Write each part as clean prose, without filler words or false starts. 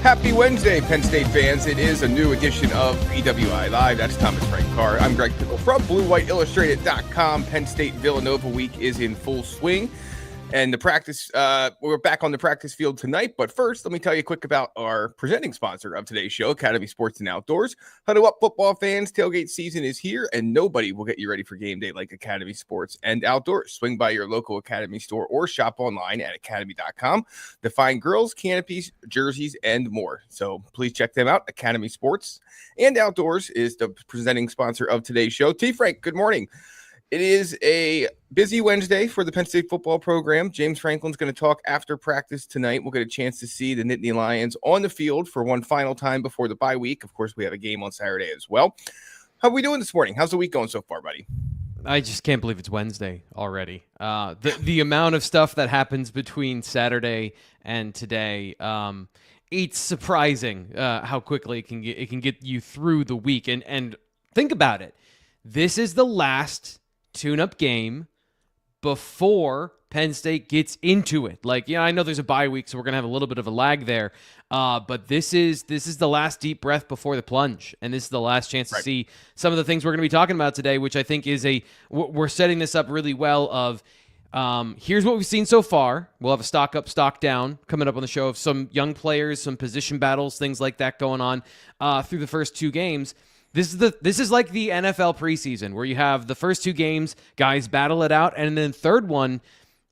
Happy Wednesday, Penn State fans. It is a new edition of BWI Live. That's Thomas Frank Carr. I'm Greg Pickle from BlueWhiteIllustrated.com. Penn State Villanova week is in full swing. And we're back on the practice field tonight. But first, let me tell you quick about our presenting sponsor of today's show, Academy Sports and Outdoors. Huddle up, football fans. Tailgate season is here, and nobody will get you ready for game day like Academy Sports and Outdoors. Swing by your local Academy store or shop online at academy.com to find grills, canopies, jerseys, and more. So please check them out. Academy Sports and Outdoors is the presenting sponsor of today's show. T. Frank, good morning. It is a busy Wednesday for the Penn State football program. James Franklin's going to talk after practice tonight. We'll get a chance to see the Nittany Lions on the field for one final time before the bye week. Of course, we have a game on Saturday as well. How are we doing this morning? How's the week going so far, buddy? I just can't believe it's Wednesday already. The amount of stuff that happens between Saturday and today, it's surprising how quickly it can get you through the week. And think about it. This is the last tune-up game before Penn State gets into it. I know there's a bye week, so we're going to have a little bit of a lag there. But this is the last deep breath before the plunge, and this is the last chance to see some of the things we're going to be talking about today, which I think is we're setting this up really well of here's what we've seen so far. We'll have a stock up, stock down coming up on the show of some young players, some position battles, things like that going on through the first two games. This is like the NFL preseason where you have the first two games, guys battle it out, and then third one,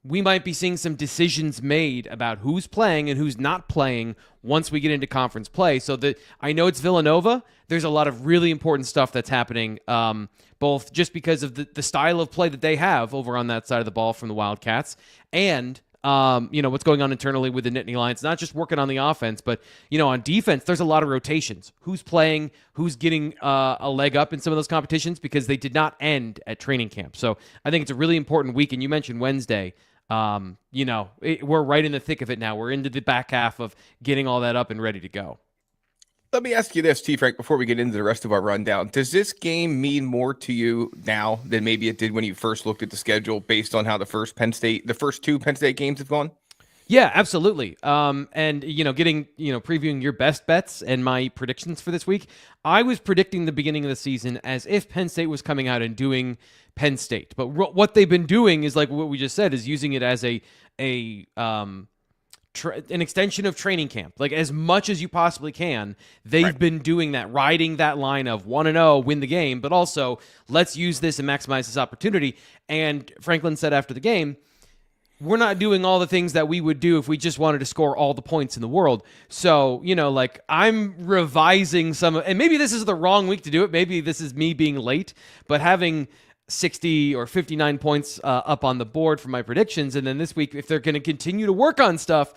we might be seeing some decisions made about who's playing and who's not playing once we get into conference play. So I know it's Villanova. There's a lot of really important stuff that's happening, both just because of the style of play that they have over on that side of the ball from the Wildcats, and what's going on internally with the Nittany Lions, not just working on the offense, but, on defense, there's a lot of rotations. Who's playing, who's getting a leg up in some of those competitions because they did not end at training camp. So I think it's a really important week. And you mentioned Wednesday. We're right in the thick of it now. We're into the back half of getting all that up and ready to go. Let me ask you this, T. Frank, before we get into the rest of our rundown. Does this game mean more to you now than maybe it did when you first looked at the schedule based on how the first two Penn State games have gone? Yeah, absolutely. Previewing your best bets and my predictions for this week, I was predicting the beginning of the season as if Penn State was coming out and doing Penn State. But what they've been doing is like what we just said, is using it as an extension of training camp. Like, as much as you possibly can, they've been doing that, riding that line of 1-0, win the game, but also let's use this and maximize this opportunity. And Franklin said after the game, we're not doing all the things that we would do if we just wanted to score all the points in the world. So, I'm revising and maybe this is the wrong week to do it. Maybe this is me being late, but having 60 or 59 points up on the board for my predictions. And then this week, if they're going to continue to work on stuff,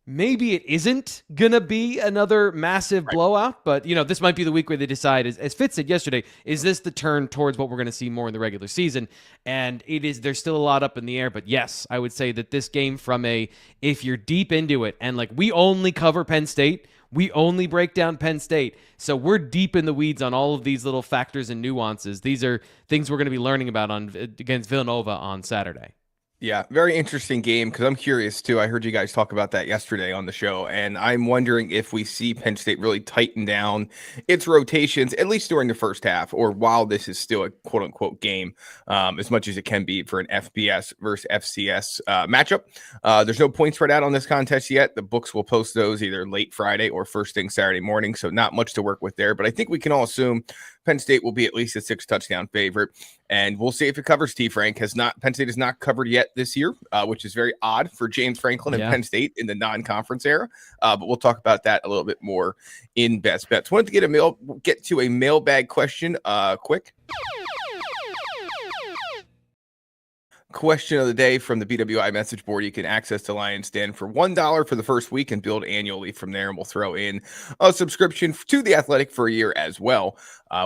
maybe it isn't going to be another massive blowout. But, this might be the week where they decide, as Fitz said yesterday, is this the turn towards what we're going to see more in the regular season? And there's still a lot up in the air. But yes, I would say that this game if you're deep into it, and we only cover Penn State, we only break down Penn State. So we're deep in the weeds on all of these little factors and nuances. These are things we're going to be learning about against Villanova on Saturday. Yeah, very interesting game because I'm curious too. I heard you guys talk about that yesterday on the show, and I'm wondering if we see Penn State really tighten down its rotations, at least during the first half, or while this is still a quote-unquote game, as much as it can be for an FBS versus FCS matchup. There's no point spread out on this contest yet. The books will post those either late Friday or first thing Saturday morning, so not much to work with there. But I think we can all assume Penn State will be at least a 6-touchdown favorite, and we'll see if it covers. T. Frank Penn State has not covered yet this year, which is very odd for James Franklin and Penn State in the non-conference era. But we'll talk about that a little bit more in best bets. Wanted to get to a mailbag question quick. Question of the day from the BWI message board. You can access the Lions Den for $1 for the first week and build annually from there. And we'll throw in a subscription to The Athletic for a year as well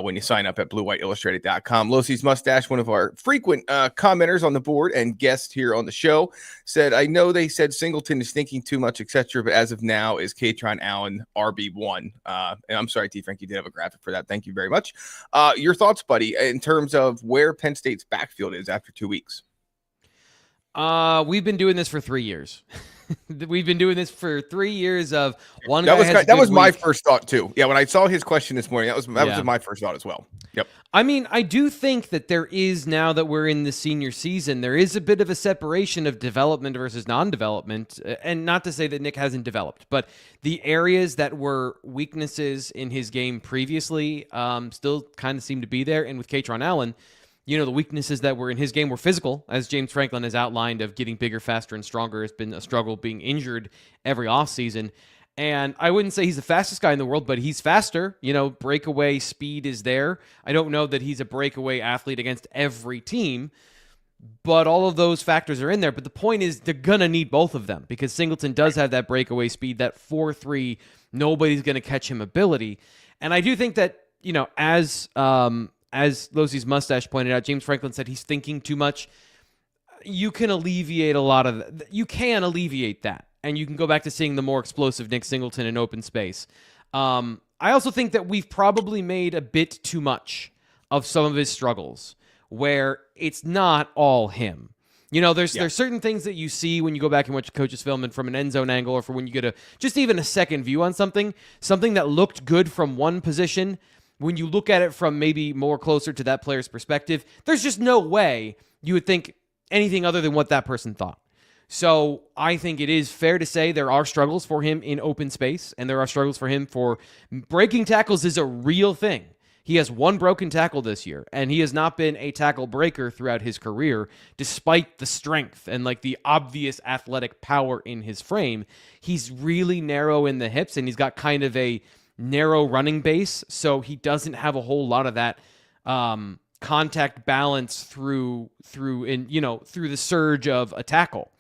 when you sign up at BlueWhiteIllustrated.com. Losie's Mustache, one of our frequent commenters on the board and guest here on the show, said, I know they said Singleton is thinking too much, etc., but as of now, is Katron Allen RB1? And I'm sorry, T. Frank, you did have a graphic for that. Thank you very much. Your thoughts, buddy, in terms of where Penn State's backfield is after 2 weeks? We've been doing this for 3 years. We've been doing this for 3 years of one That guy was has a that good was my week. first thought too. Yeah, when I saw his question this morning, that was Yeah. my first thought as well. Yep. I mean, I do think that there is, now that we're in the senior season, there is a bit of a separation of development versus non-development. And not to say that Nick hasn't developed, but the areas that were weaknesses in his game previously still kind of seem to be there. And with Katron Allen, the weaknesses that were in his game were physical, as James Franklin has outlined, of getting bigger, faster, and stronger. Has been a struggle being injured every offseason. And I wouldn't say he's the fastest guy in the world, but he's faster. Breakaway speed is there. I don't know that he's a breakaway athlete against every team, but all of those factors are in there. But the point is, they're going to need both of them, because Singleton does have that breakaway speed, that 4.3, nobody's going to catch him ability. And I do think that, as Losey's mustache pointed out, James Franklin said he's thinking too much. You can alleviate a lot of that. You can alleviate that. And you can go back to seeing the more explosive Nick Singleton in open space. I also think that we've probably made a bit too much of some of his struggles, where it's not all him. There's certain things that you see when you go back and watch a coach's film, and from an end zone angle, or for when you get just even a second view on something that looked good from one position, when you look at it from maybe more closer to that player's perspective, there's just no way you would think anything other than what that person thought. So I think it is fair to say there are struggles for him in open space, and there are struggles for him for breaking tackles is a real thing. He has one broken tackle this year, and he has not been a tackle breaker throughout his career, despite the strength and the obvious athletic power in his frame. He's really narrow in the hips, and he's got kind of a narrow running base, so he doesn't have a whole lot of that contact balance through the surge of a tackle.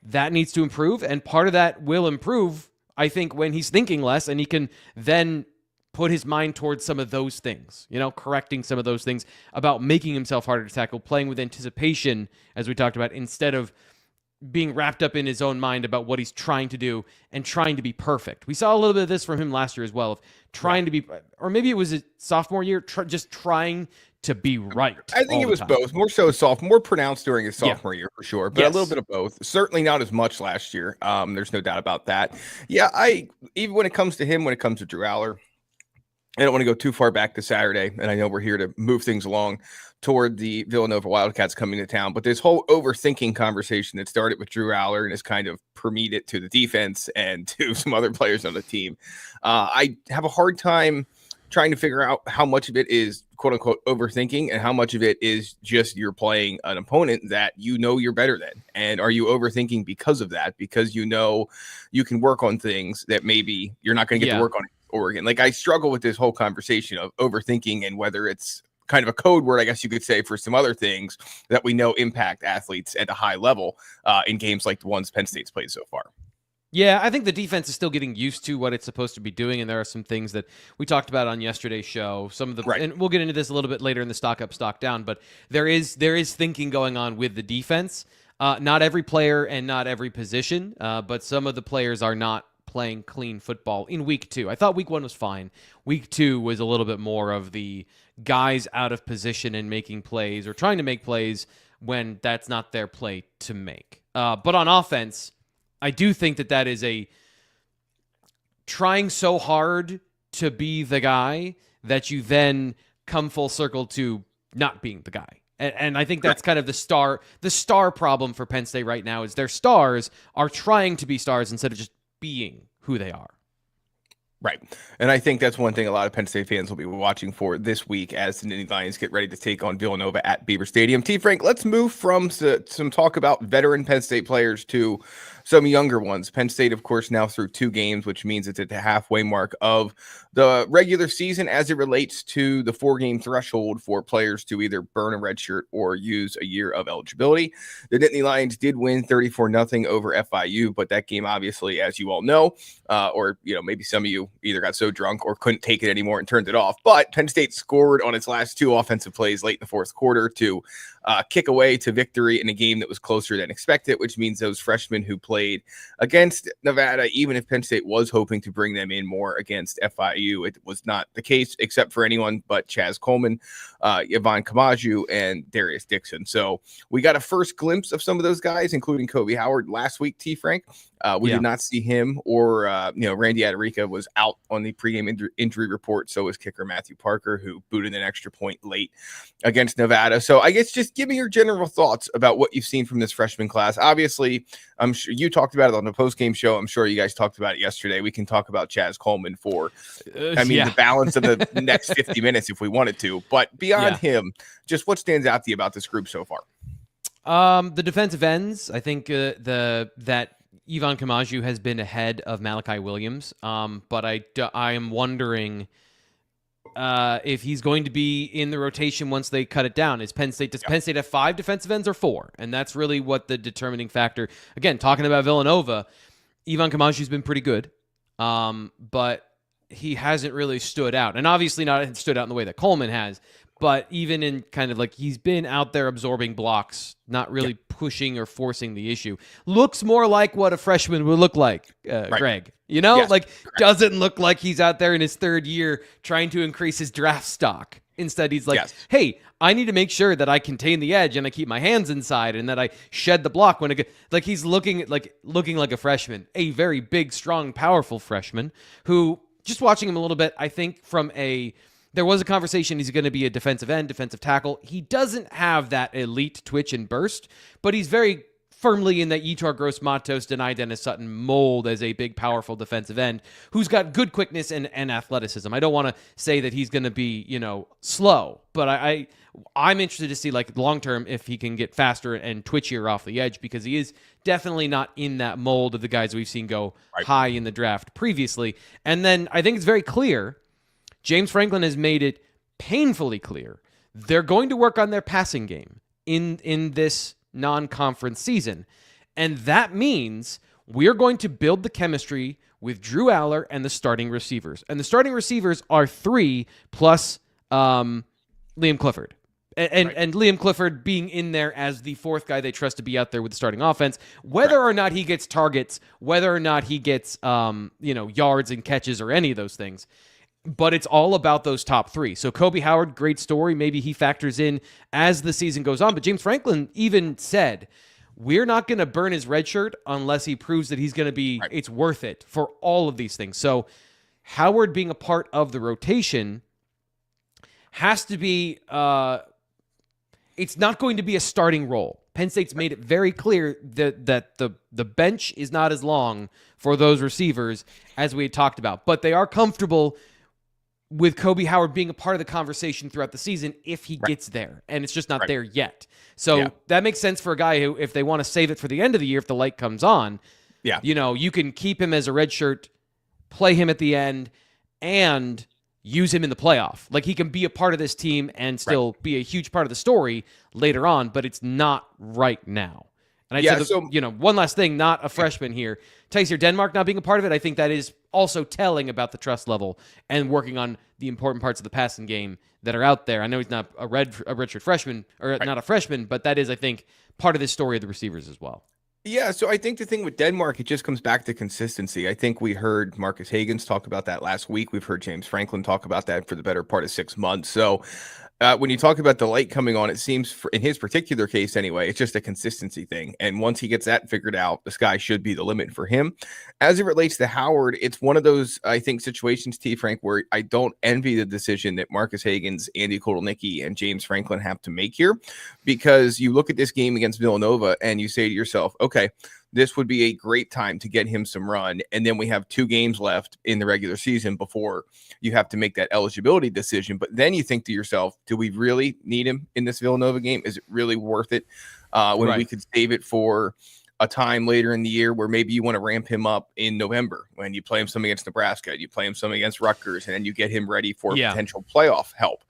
That needs to improve, and part of that will improve, I think, when he's thinking less, and he can then put his mind towards some of those things, correcting some of those things about making himself harder to tackle, playing with anticipation, as we talked about, instead of being wrapped up in his own mind about what he's trying to do and trying to be perfect. We saw a little bit of this from him last year as well, of trying to be, or maybe it was his sophomore year, just trying to be right. I think it was both. More so more pronounced during his sophomore year for sure, but a little bit of both. Certainly not as much last year. There's no doubt about that. Yeah, even when it comes to him, when it comes to Drew Aller, I don't want to go too far back to Saturday, and I know we're here to move things along toward the Villanova Wildcats coming to town, but this whole overthinking conversation that started with Drew Aller and has kind of permeated to the defense and to some other players on the team. I have a hard time trying to figure out how much of it is quote unquote overthinking and how much of it is just you're playing an opponent that you're better than. And are you overthinking because of that? Because you can work on things that maybe you're not going to get to work on in Oregon. I struggle with this whole conversation of overthinking and whether it's kind of a code word, I guess you could say, for some other things that we know impact athletes at a high level in games like the ones Penn State's played so far. Yeah, I think the defense is still getting used to what it's supposed to be doing, and there are some things that we talked about on yesterday's show. And we'll get into this a little bit later in the stock up, stock down, but there is thinking going on with the defense. Not every player and not every position, but some of the players are not playing clean football in week 2. I thought week 1 was fine. Week 2 was a little bit more of the guys out of position and making plays or trying to make plays when that's not their play to make. But on offense, I do think that is a trying so hard to be the guy that you then come full circle to not being the guy. And I think that's kind of the star problem for Penn State right now is their stars are trying to be stars instead of just being who they are. Right. And I think that's one thing a lot of Penn State fans will be watching for this week as the Nittany Lions get ready to take on Villanova at Beaver Stadium. T. Frank, let's move from some talk about veteran Penn State players to some younger ones. Penn State, of course, now through 2 games, which means it's at the halfway mark of the regular season as it relates to the 4-game threshold for players to either burn a redshirt or use a year of eligibility. The Nittany Lions did win 34-0 over FIU, but that game, obviously, as you all know, or maybe some of you either got so drunk or couldn't take it anymore and turned it off. But Penn State scored on its last 2 offensive plays late in the 4th quarter to kick away to victory in a game that was closer than expected, which means those freshmen who played against Nevada, even if Penn State was hoping to bring them in more against FIU, it was not the case, except for anyone but Chaz Coleman, Yvonne Kamaju, and Darius Dixon. So we got a first glimpse of some of those guys, including Kobe Howard last week, T. Frank. We did not see him or, Randy Adarica was out on the pregame injury report. So was kicker Matthew Parker, who booted an extra point late against Nevada. So I guess just give me your general thoughts about what you've seen from this freshman class. Obviously, I'm sure you talked about it on the postgame show. I'm sure you guys talked about it yesterday. We can talk about Chaz Coleman for, the balance of the next 50 minutes if we wanted to. But beyond him, just what stands out to you about this group so far? The defensive ends, I think that Yvonne Kamaju has been ahead of Malachi Williams, but I am wondering if he's going to be in the rotation once they cut it down. Does Penn State have 5 defensive ends or 4? And that's really what the determining factor. Again, talking about Villanova, Yvonne Kamaju's been pretty good, but he hasn't really stood out. And obviously not stood out in the way that Coleman has, but even in kind of like he's been out there absorbing blocks, not really pushing or forcing the issue. Looks more like what a freshman would look like, Greg. Doesn't look like he's out there in his third year trying to increase his draft stock. Instead, he's like, hey, I need to make sure that I contain the edge and I keep my hands inside and that I shed the block when it like he's looking like a freshman, a very big, strong, powerful freshman who, just watching him a little bit, I think there was a conversation he's going to be a defensive end, defensive tackle. He doesn't have that elite twitch and burst, but he's very firmly in that Yetur Gross-Matos, Denai Dennis Sutton mold as a big, powerful defensive end who's got good quickness and athleticism. I don't want to say that he's going to be, slow, but I'm interested to see, like, long-term if he can get faster and twitchier off the edge, because he is definitely not in that mold of the guys we've seen go high in the draft previously. And then I think it's very clear, James Franklin has made it painfully clear, they're going to work on their passing game in this non-conference season. And that means we're going to build the chemistry with Drew Aller and the starting receivers. And the starting receivers are 3 plus Liam Clifford. And Liam Clifford being in there as the 4th guy they trust to be out there with the starting offense. Whether or not he gets targets, whether or not he gets yards and catches or any of those things. But it's all about those top 3. So Kobe Howard, great story. Maybe he factors in as the season goes on. But James Franklin even said, we're not going to burn his red shirt unless he proves that he's going to be, it's worth it for all of these things. So Howard being a part of the rotation has to be, it's not going to be a starting role. Penn State's made it very clear that the bench is not as long for those receivers as we had talked about. But they are comfortable with Kobe Howard being a part of the conversation throughout the season if he gets there, and it's just not there yet. So that makes sense for a guy who, if they want to save it for the end of the year, if the light comes on, you can keep him as a red shirt, play him at the end, and use him in the playoff. Like, he can be a part of this team and still be a huge part of the story later on, but it's not right now. And I'd say, one last thing, not a freshman here. Tyser Denmark not being a part of it, I think that is also telling about the trust level and working on the important parts of the passing game that are out there. I know he's not a redshirt freshman, or not a freshman, but that is, I think, part of this story of the receivers as well. Yeah, so I think the thing with Denmark, it just comes back to consistency. I think we heard Marcus Hagans talk about that last week. We've heard James Franklin talk about that for the better part of 6 months. So when you talk about the light coming on, it seems, in his particular case anyway, it's just a consistency thing. And once he gets that figured out, the sky should be the limit for him. As it relates to Howard, it's one of those, I think, situations, T. Frank, where I don't envy the decision that Marcus Hagans, Andy Kotelnicki, and James Franklin have to make here, because you look at this game against Villanova and you say to yourself, okay, this would be a great time to get him some run. And then we have 2 games left in the regular season before you have to make that eligibility decision. But then you think to yourself, do we really need him in this Villanova game? Is it really worth it when we could save it for a time later in the year where maybe you want to ramp him up in November when you play him some against Nebraska, you play him some against Rutgers, and then you get him ready for potential playoff help.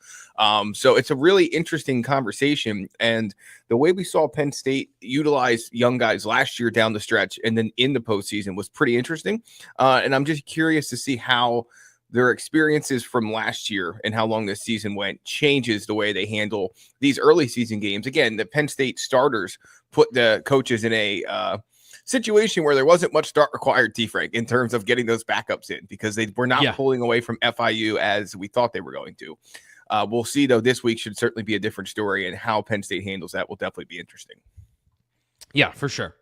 So it's a really interesting conversation. And the way we saw Penn State utilize young guys last year down the stretch and then in the postseason was pretty interesting. And I'm just curious to see how their experiences from last year and how long this season went changes the way they handle these early season games. Again, the Penn State starters put the coaches in a situation where there wasn't much start required, T. Frank, in terms of getting those backups in, because they were not pulling away from FIU as we thought they were going to. We'll see, though. This week should certainly be a different story, and how Penn State handles that will definitely be interesting. Yeah, for sure.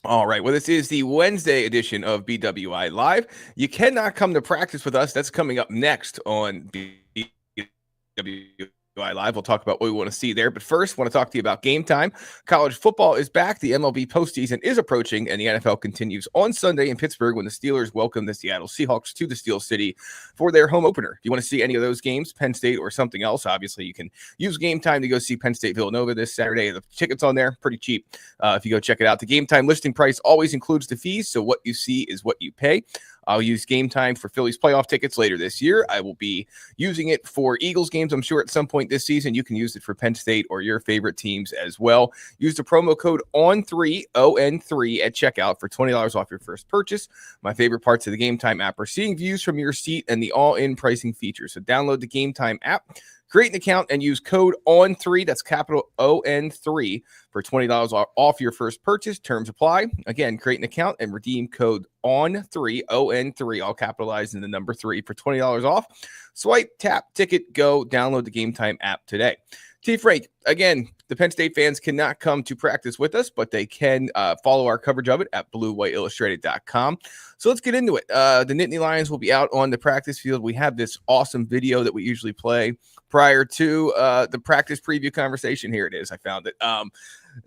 All right. Well, this is the Wednesday edition of BWI Live. You cannot come to practice with us. That's coming up next on BWI Live. We'll talk about what we want to see there. But first, I want to talk to you about Game Time. College football is back. The MLB postseason is approaching, and the NFL continues on Sunday in Pittsburgh when the Steelers welcome the Seattle Seahawks to the Steel City for their home opener. If you want to see any of those games, Penn State or something else, obviously you can use Game Time to go see Penn State Villanova this Saturday. The tickets on there, pretty cheap. If you go check it out, the Game Time listing price always includes the fees, so what you see is what you pay. I'll use Game Time for Phillies playoff tickets later this year. I will be using it for Eagles games, I'm sure, at some point this season. You can use it for Penn State or your favorite teams as well. Use the promo code ON3, ON3 at checkout for $20 off your first purchase. My favorite parts of the Game Time app are seeing views from your seat and the all-in pricing features. So download the Game Time app, create an account, and use code ON3, that's capital ON3, for $20 off your first purchase. Terms apply. Again, create an account and redeem code ON3, ON3, all capitalized in the number 3 for $20 off. Swipe, tap, ticket, go. Download the Game Time app today. T. Frank, again, the Penn State fans cannot come to practice with us, but they can follow our coverage of it at BWIillustrated.com. So let's get into it. The Nittany Lions will be out on the practice field. We have this awesome video that we usually play prior to the practice preview conversation. Here it is. I found it.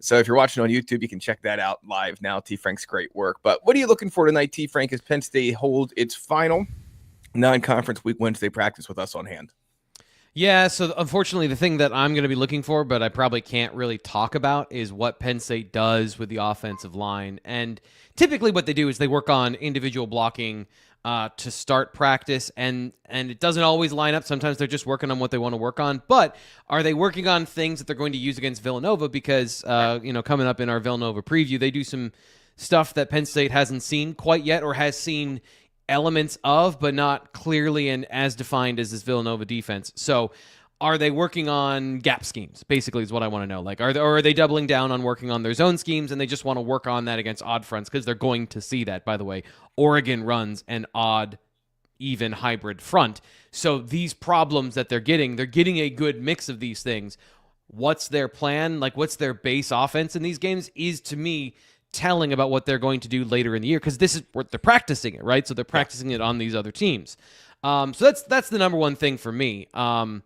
So if you're watching on YouTube, you can check that out live now. T. Frank's great work. But what are you looking for tonight, T. Frank, as Penn State hold its final non-conference week Wednesday practice with us on hand? Yeah, so unfortunately, the thing that I'm going to be looking for, but I probably can't really talk about, is what Penn State does with the offensive line. And typically what they do is they work on individual blocking to start practice, and it doesn't always line up. Sometimes they're just working on what they want to work on. But are they working on things that they're going to use against Villanova? Because, coming up in our Villanova preview, they do some stuff that Penn State hasn't seen quite yet, or has seen elements of, but not clearly and as defined as this Villanova defense. So are they working on gap schemes, basically, is what I want to know. Like, are they doubling down on working on their zone schemes, and they just want to work on that against odd fronts? Because they're going to see that, by the way. Oregon runs an odd, even hybrid front. So these problems that they're getting a good mix of these things. What's their plan? Like, what's their base offense in these games is, to me, telling about what they're going to do later in the year, because this is what they're practicing it, right? So they're practicing it on these other teams. So that's the number one thing for me. And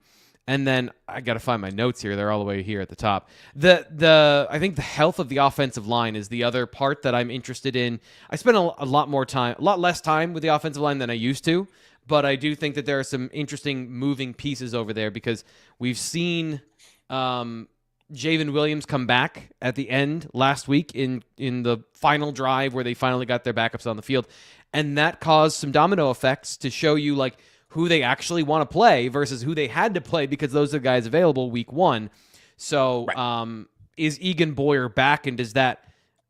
then I got to find my notes here. They're all the way here at the top. I think the health of the offensive line is the other part that I'm interested in. I spent a lot less time with the offensive line than I used to, but I do think that there are some interesting moving pieces over there, because we've seen Javen Williams come back at the end last week in the final drive where they finally got their backups on the field. And that caused some domino effects to show you, like, who they actually want to play versus who they had to play, because those are the guys available week 1. So is Egan Boyer back, and does that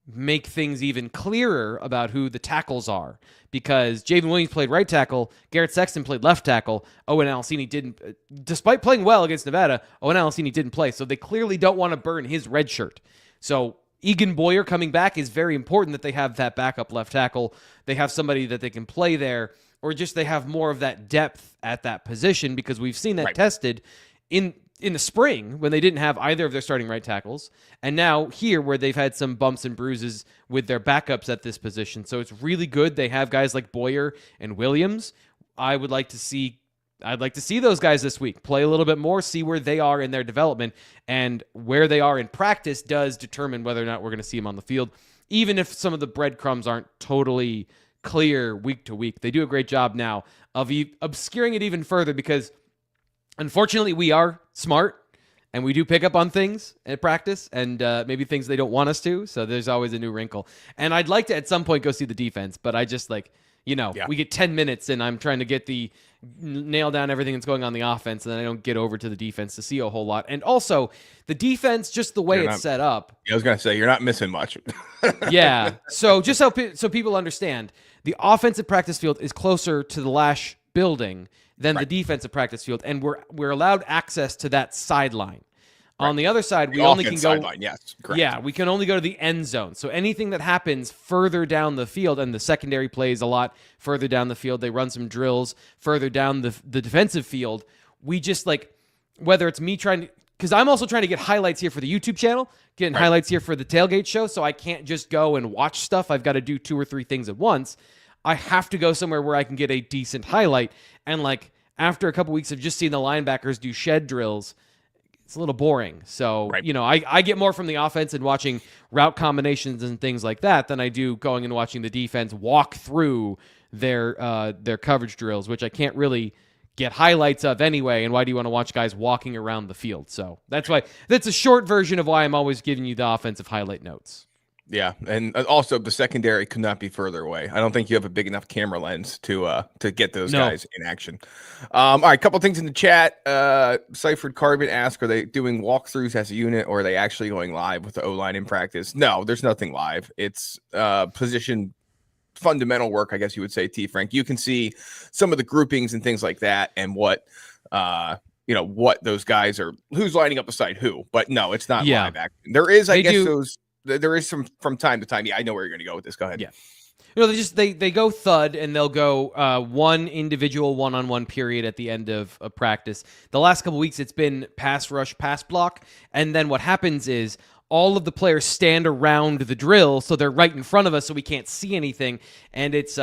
make things even clearer about who the tackles are? Because Javen Williams played right tackle, Garrett Sexton played left tackle, Owen Alcini didn't. Despite playing well against Nevada, Owen Alcini didn't play, so they clearly don't want to burn his red shirt. So Egan Boyer coming back is very important, that they have that backup left tackle. They have somebody that they can play there, or just they have more of that depth at that position, because we've seen that tested in the spring when they didn't have either of their starting right tackles, and now here where they've had some bumps and bruises with their backups at this position. So it's really good they have guys like Boyer and Williams. I'd like to see those guys this week play a little bit more, see where they are in their development, and where they are in practice does determine whether or not we're going to see them on the field, even if some of the breadcrumbs aren't totally clear week to week. They do a great job now of obscuring it even further, because unfortunately we are smart and we do pick up on things at practice and maybe things they don't want us to. So there's always a new wrinkle. And I'd like to at some point go see the defense, but I just we get 10 minutes and I'm trying to nail down everything that's going on the offense, and then I don't get over to the defense to see a whole lot. And also the defense, just the way it's set up. I was going to say, you're not missing much. Yeah. So just so people understand, the offensive practice field is closer to the Lash building than the defensive practice field, and we're allowed access to that sideline. Right. On the other side, we only can go sideline. Yes, correct. Yeah, we can only go to the end zone. So anything that happens further down the field, and the secondary plays a lot further down the field, they run some drills further down the defensive field. We just whether it's me trying to, because I'm also trying to get highlights here for the YouTube channel, getting highlights here for the tailgate show, so I can't just go and watch stuff. I've got to do 2 or 3 things at once. I have to go somewhere where I can get a decent highlight. And after a couple weeks of just seeing the linebackers do shed drills, it's a little boring. So, I get more from the offense and watching route combinations and things like that than I do going and watching the defense walk through their coverage drills, which I can't really get highlights of anyway. And why do you want to watch guys walking around the field? So that's a short version of why I'm always giving you the offensive highlight notes. Yeah, and also the secondary could not be further away. I don't think you have a big enough camera lens to get those guys in action. All right, a couple things in the chat. Cyphered Carbon asked, are they doing walkthroughs as a unit, or are they actually going live with the O-line in practice? No, there's nothing live. It's position fundamental work, I guess you would say, T. Frank. You can see some of the groupings and things like that, and what those guys are, who's lining up beside who. But no, it's not live action. There is, I guess, there is some from time to time. Yeah, I know where you're going to go with this. Go ahead. Yeah. They go thud, and they'll go one individual one-on-one period at the end of practice. The last couple weeks, it's been pass rush, pass block. And then what happens is all of the players stand around the drill, so they're right in front of us, so we can't see anything. And it's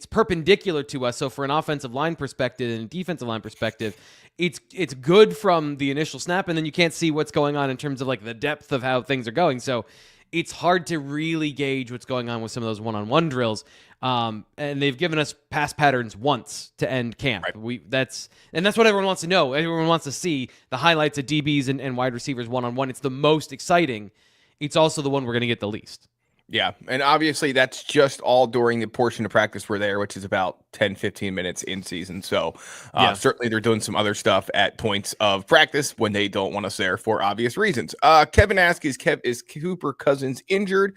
perpendicular to us. So for an offensive line perspective and a defensive line perspective, it's good from the initial snap, and then you can't see what's going on in terms of the depth of how things are going. So it's hard to really gauge what's going on with some of those one-on-one drills. And they've given us pass patterns once to end camp. Right. That's what everyone wants to know. Everyone wants to see the highlights of DBs and wide receivers one-on-one. It's the most exciting. It's also the one we're going to get the least. Yeah, and obviously that's just all during the portion of practice we're there, which is about 10, 15 minutes in season. So certainly they're doing some other stuff at points of practice when they don't want us there for obvious reasons. Kevin asks, is Cooper Cousins injured?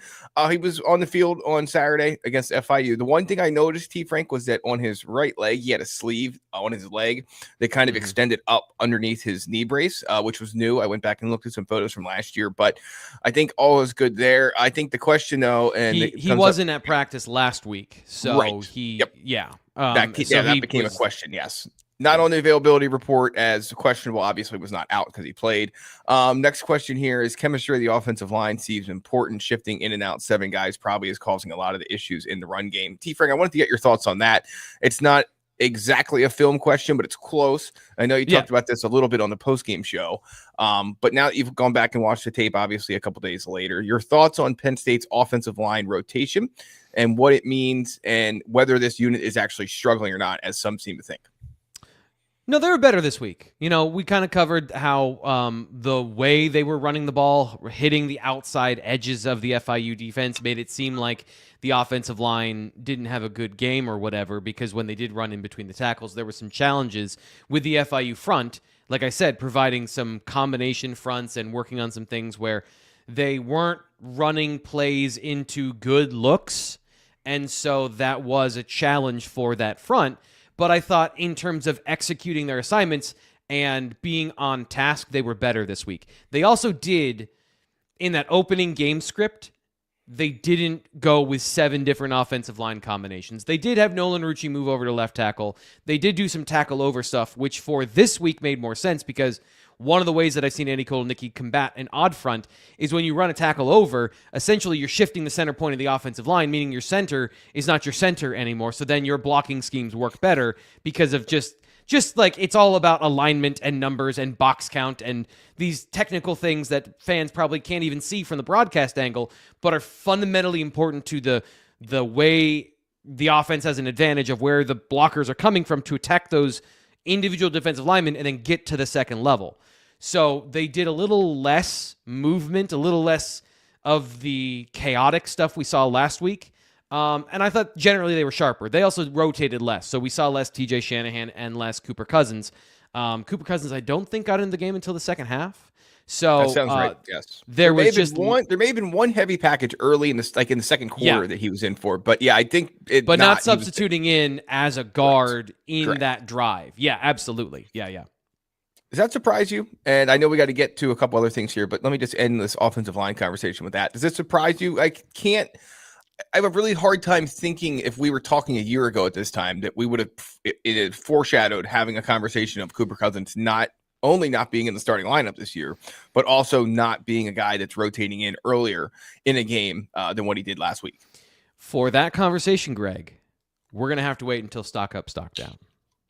He was on the field on Saturday against FIU. The one thing I noticed, T. Frank, was that on his right leg, he had a sleeve on his leg that kind of extended up underneath his knee brace, which was new. I went back and looked at some photos from last year, but I think all is good there. I think the question, and he wasn't at practice last week, so that became a question. Yes, not on the availability report as questionable. Obviously, was not out because he played. Next question here is chemistry of the offensive line seems important. Shifting in and out 7 guys probably is causing a lot of the issues in the run game. T. Frank, I wanted to get your thoughts on that. It's not exactly a film question, but it's close. I know you talked about this a little bit on the post-game show, but now that you've gone back and watched the tape, obviously a couple days later, your thoughts on Penn State's offensive line rotation and what it means and whether this unit is actually struggling or not, as some seem to think. No, they were better this week. We kind of covered how the way they were running the ball, hitting the outside edges of the FIU defense, made it seem like the offensive line didn't have a good game or whatever, because when they did run in between the tackles, there were some challenges with the FIU front. Like I said, providing some combination fronts and working on some things where they weren't running plays into good looks, and so that was a challenge for that front. But I thought in terms of executing their assignments and being on task, they were better this week. They also did, in that opening game script, they didn't go with 7 different offensive line combinations. They did have Nolan Rucci move over to left tackle. They did do some tackle over stuff, which for this week made more sense because one of the ways that I've seen Andy Kotelnicki combat an odd front is when you run a tackle over, essentially you're shifting the center point of the offensive line, meaning your center is not your center anymore. So then your blocking schemes work better because of just it's all about alignment and numbers and box count and these technical things that fans probably can't even see from the broadcast angle, but are fundamentally important to the way the offense has an advantage of where the blockers are coming from to attack those individual defensive linemen and then get to the second level. So they did a little less movement, a little less of the chaotic stuff we saw last week. And I thought generally they were sharper. They also rotated less. So we saw less TJ Shanahan and less Cooper Cousins. Cooper Cousins, I don't think, got into the game until the second half. So that sounds right. Yes, there may have been one heavy package early in the second quarter that he was in for, but yeah, I think but not substituting in as a guard in Correct. that drive. Yeah, absolutely. Yeah. Does that surprise you? And I know we got to get to a couple other things here, but let me just end this offensive line conversation with that. Does it surprise you? I have a really hard time thinking if we were talking a year ago at this time that we would have foreshadowed having a conversation of Cooper Cousins not only not being in the starting lineup this year, but also not being a guy that's rotating in earlier in a game than what he did last week. For that conversation, Greg, we're going to have to wait until stock up, stock down.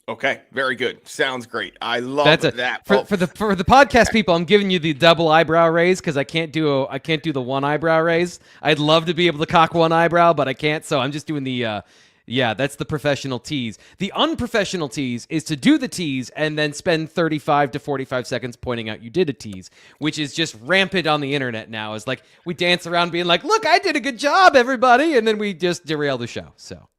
Okay, very good. Sounds great. I love that. For the podcast people, I'm giving you the double eyebrow raise because I can't do the one eyebrow raise. I'd love to be able to cock one eyebrow, but I can't. So I'm just doing the that's the professional tease. The unprofessional tease is to do the tease and then spend 35 to 45 seconds pointing out you did a tease, which is just rampant on the internet now. Is like we dance around being like, "Look, I did a good job, everybody," and then we just derail the show. So.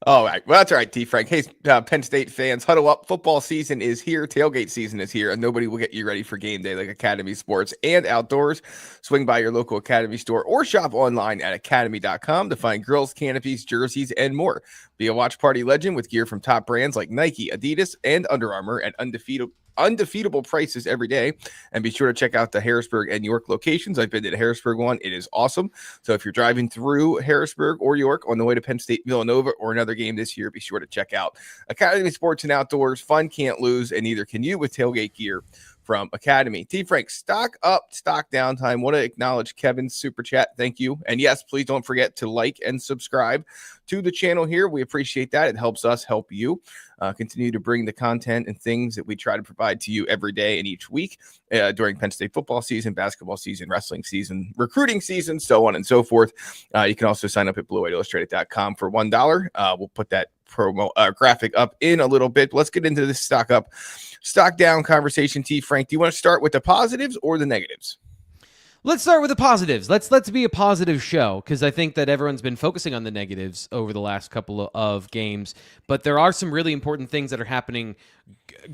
All right. Well, that's all right, T. Frank. Hey, Penn State fans, huddle up. Football season is here. Tailgate season is here, and nobody will get you ready for game day like Academy Sports and Outdoors. Swing by your local Academy store or shop online at academy.com to find grills, canopies, jerseys, and more. Be a watch party legend with gear from top brands like Nike, Adidas, and Under Armour at undefeatable prices every day. And be sure to check out the Harrisburg and York locations. I've been to the Harrisburg one. It is awesome. So if you're driving through Harrisburg or York on the way to Penn State, Villanova, or another game this year, be sure to check out Academy Sports and Outdoors. Fun can't lose, and neither can you with tailgate gear from Academy. T. Frank, stock up, stock down time. Want to acknowledge Kevin's super chat. Thank you. And yes, please don't forget to like and subscribe to the channel here. We appreciate that. It helps us help you continue to bring the content and things that we try to provide to you every day and each week during Penn State football season, basketball season, wrestling season, recruiting season, so on and so forth. You can also sign up at BWIillustrated.com for $1. We'll put that promo graphic up in a little bit. Let's get into this stock up, stock down conversation. T. Frank, do you want to start with the positives or the negatives? Let's start with the positives. Let's be a positive show because I think that everyone's been focusing on the negatives over the last couple of games, but there are some really important things that are happening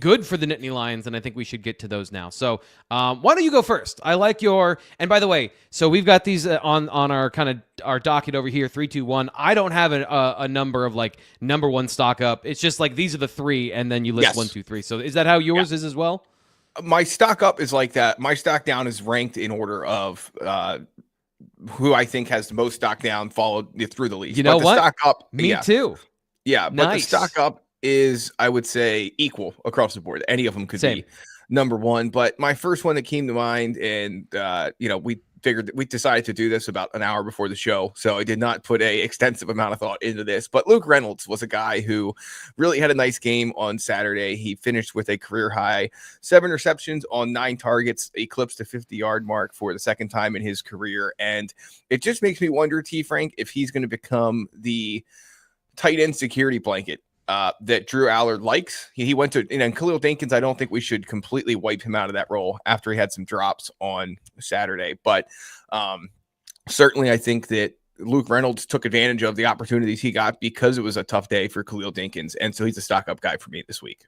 good for the Nittany Lions, and I think we should get to those now. So why don't you go first? I like and by the way, so we've got these on our our docket over here, 3, 2, 1. I don't have a number of like number one stock up. It's just like these are the three, and then you list 1, 2, 3. So is that how yours is as well? My stock up is like that. My stock down is ranked in order of who I think has the most stock down followed through the league. You know what? Stock up, Me too. Yeah, but the stock up is, I would say, equal across the board. Any of them could be number one. But my first one that came to mind, and we decided to do this about an hour before the show, so I did not put a extensive amount of thought into this, but Luke Reynolds was a guy who really had a nice game on Saturday. He finished with a career high 7 receptions on 9 targets, eclipsed the 50-yard mark for the second time in his career, and it just makes me wonder, T. Frank, if he's going to become the tight end security blanket that Drew Allard likes. He went to, and Khalil Dinkins, I don't think we should completely wipe him out of that role after he had some drops on Saturday. But certainly I think that Luke Reynolds took advantage of the opportunities he got because it was a tough day for Khalil Dinkins. And so he's a stock up guy for me this week.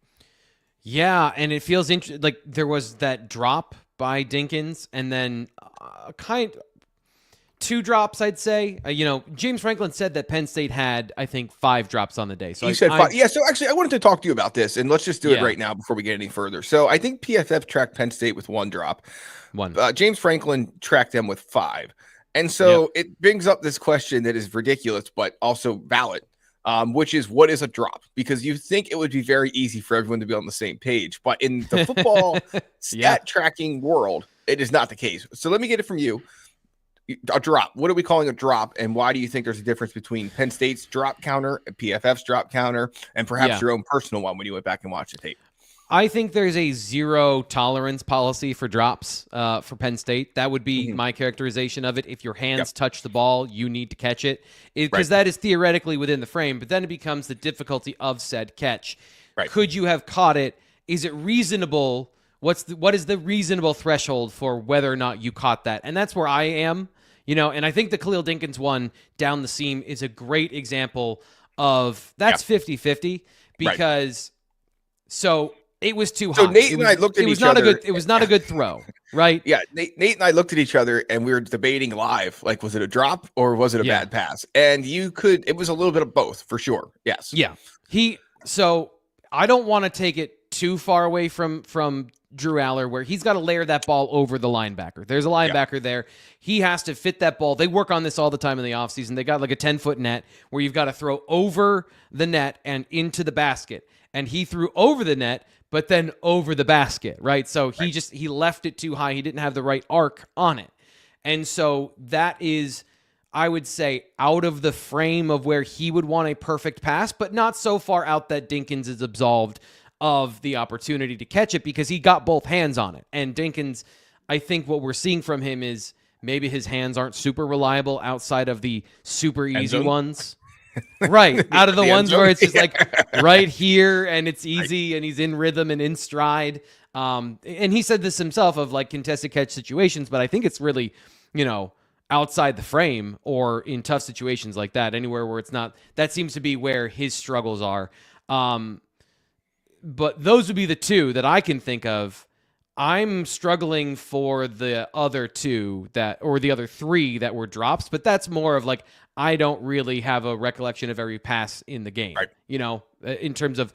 Yeah, and it feels like there was that drop by Dinkins and then 2 drops, I'd say. James Franklin said that Penn State had, I think, 5 drops on the day. So he said 5. Yeah, so actually, I wanted to talk to you about this, and let's just do it right now before we get any further. So I think PFF tracked Penn State with 1 drop. James Franklin tracked them with 5. And so it brings up this question that is ridiculous, but also valid, which is, what is a drop? Because you think it would be very easy for everyone to be on the same page. But in the football stat tracking world, it is not the case. So let me get it from you. A drop. What are we calling a drop, and why do you think there's a difference between Penn State's drop counter and PFF's drop counter, and perhaps your own personal one when you went back and watched the tape? I think there's a 0 tolerance policy for drops for Penn State. That would be my characterization of it. If your hands touch the ball, you need to catch it, because that is theoretically within the frame, but then it becomes the difficulty of said catch. Could you have caught it? Is it reasonable what is the reasonable threshold for whether or not you caught that? And that's where I am, and I think the Khalil Dinkins one down the seam is a great example of that's 50-50 because so it was too high. So Nate and I looked at each other. It was not a good throw, right? Yeah, Nate and I looked at each other and we were debating live, like, was it a drop or was it a bad pass? And it was a little bit of both for sure. Yes. Yeah. So I don't want to take it too far away from Drew Aller, where he's got to layer that ball over the linebacker. There's a linebacker there. He has to fit that ball. They work on this all the time in the offseason. They got like a 10-foot net where you've got to throw over the net and into the basket. And he threw over the net, but then over the basket, right? So he left it too high. He didn't have the right arc on it. And so that is, I would say, out of the frame of where he would want a perfect pass, but not so far out that Dinkins is absolved of the opportunity to catch it because he got both hands on it. And Dinkins, I think what we're seeing from him is maybe his hands aren't super reliable outside of the super easy ones. Right. Out of the ones where it's just like right here and it's easy and he's in rhythm and in stride. And he said this himself of like contested catch situations, but I think it's really, outside the frame or in tough situations like that, anywhere where it's not, that seems to be where his struggles are. But those would be the two that I can think of. I'm struggling for the other two or the other three that were drops, but that's more of like, I don't really have a recollection of every pass in the game, right. In terms of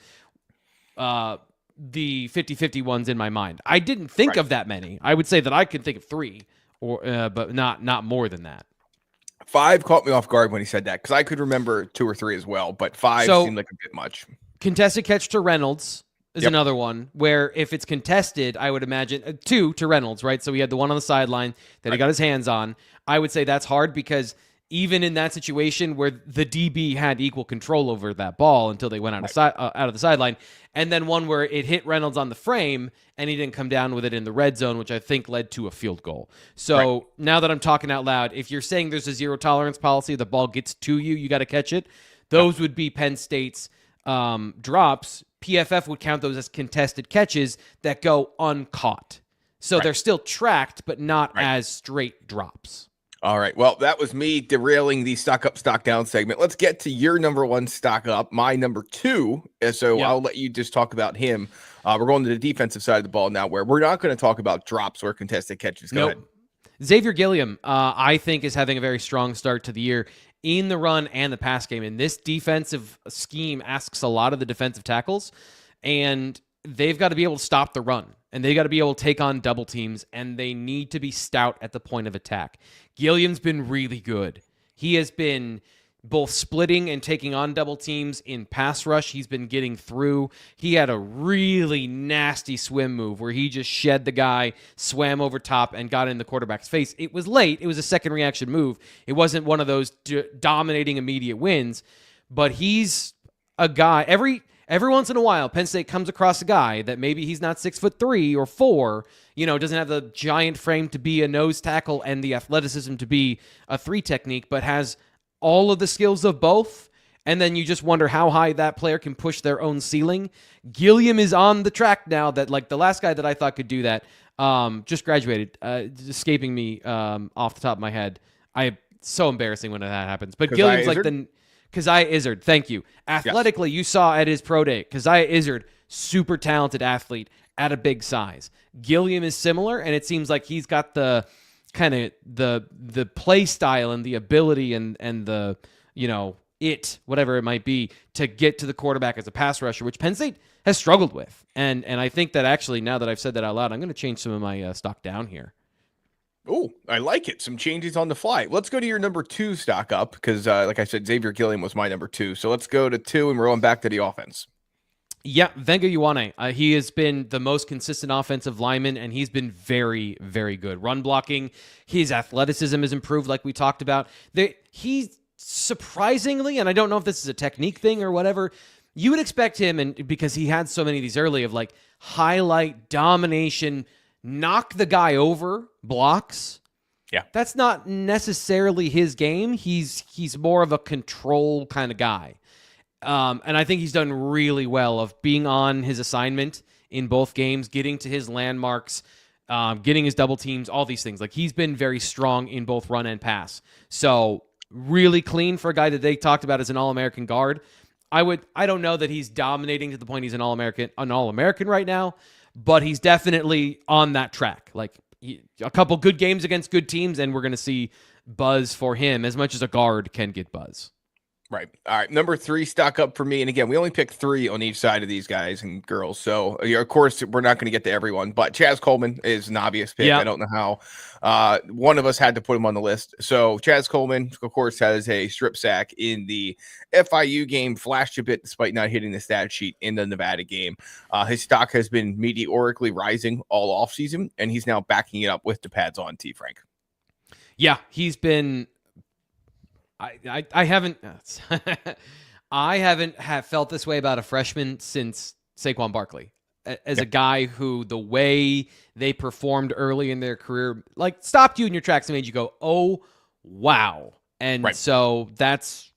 the 50-50 ones in my mind. I didn't think of that many. I would say that I could think of three, but not more than that. 5 caught me off guard when he said that because I could remember 2 or 3 as well, but 5 seemed like a bit much. Contested catch to Reynolds is another one where if it's contested, I would imagine 2 to Reynolds, right? So he had the one on the sideline that he got his hands on. I would say that's hard because even in that situation where the DB had equal control over that ball until they went out of the sideline, and then one where it hit Reynolds on the frame and he didn't come down with it in the red zone, which I think led to a field goal. So now that I'm talking out loud, if you're saying there's a zero tolerance policy, the ball gets to you, you got to catch it. Those would be Penn State's drops. PFF would count those as contested catches that go uncaught. So they're still tracked, but not as straight drops. All right. Well, that was me derailing the stock up, stock down segment. Let's get to your number 1 stock up, my number 2. So I'll let you just talk about him. We're going to the defensive side of the ball now, where we're not going to talk about drops or contested catches. Go ahead. Xavier Gilliam, I think, is having a very strong start to the year in the run and the pass game. And this defensive scheme asks a lot of the defensive tackles, and they've got to be able to stop the run, and they got to be able to take on double teams, and they need to be stout at the point of attack. Gilliam's been really good. He has been both splitting and taking on double teams in pass rush. He's been getting through. He had a really nasty swim move where he just shed the guy, swam over top, and got in the quarterback's face. It was late. It was a second reaction move. It wasn't one of those dominating immediate wins, but he's a guy. Every once in a while, Penn State comes across a guy that maybe he's not 6'3" or 4, doesn't have the giant frame to be a nose tackle and the athleticism to be a 3 technique, but has all of the skills of both. And then you just wonder how high that player can push their own ceiling. Gilliam is on the track now that, like, the last guy that I thought could do that just graduated, escaping me off the top of my head. So embarrassing when that happens. But Gilliam's like Keziah Izzard, thank you. Athletically, you saw at his pro day, Keziah Izzard, super talented athlete at a big size. Gilliam is similar, and it seems like he's got the kind of the play style and the ability and the, whatever it might be, to get to the quarterback as a pass rusher, which Penn State has struggled with. And I think that actually, now that I've said that out loud, I'm going to change some of my stock down here. Oh, I like it. Some changes on the fly. Let's go to your number 2 stock up because, like I said, Xavier Gilliam was my number 2. So let's go to 2 and we're going back to the offense. Yeah, Venga Ioane. He has been the most consistent offensive lineman, and he's been very, very good. Run blocking, his athleticism has improved, like we talked about. He's surprisingly, and I don't know if this is a technique thing or whatever, you would expect him, and because he had so many of these early, of like highlight, domination, knock the guy over blocks. Yeah. That's not necessarily his game. He's more of a control kind of guy. And I think he's done really well of being on his assignment in both games, getting to his landmarks, getting his double teams, all these things. Like, he's been very strong in both run and pass. So really clean for a guy that they talked about as an All-American guard. I don't know that he's dominating to the point he's an All-American right now, but he's definitely on that track. Like, a couple good games against good teams, and we're going to see buzz for him as much as a guard can get buzz. Right. All right. Number 3, stock up for me. And again, we only picked 3 on each side of these guys and girls. So, of course, we're not going to get to everyone, but Chaz Coleman is an obvious pick. Yeah. I don't know how. One of us had to put him on the list. So, Chaz Coleman, of course, has a strip sack in the FIU game, flashed a bit despite not hitting the stat sheet in the Nevada game. His stock has been meteorically rising all offseason, and he's now backing it up with the pads on, T. Frank. Yeah, he's been. I haven't I haven't felt this way about a freshman since Saquon Barkley. As a guy who the way they performed early in their career, like, stopped you in your tracks and made you go, oh, wow. And so that's,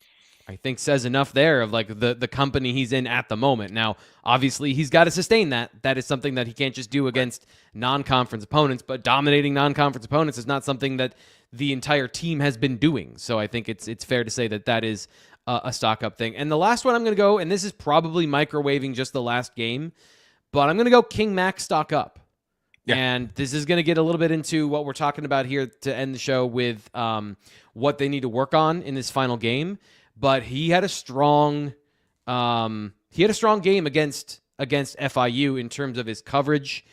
I think, says enough there of like the company he's in at the moment. Now, obviously, he's got to sustain that. That is something that he can't just do against non-conference opponents, but dominating non-conference opponents is not something that the entire team has been doing. So I think it's fair to say that is a stock up thing. And the last one I'm going to go, and this is probably microwaving just the last game, but I'm going to go King Mac stock up. Yeah. And this is going to get a little bit into what we're talking about here to end the show with what they need to work on in this final game. But he had a strong game against FIU in terms of his coverage,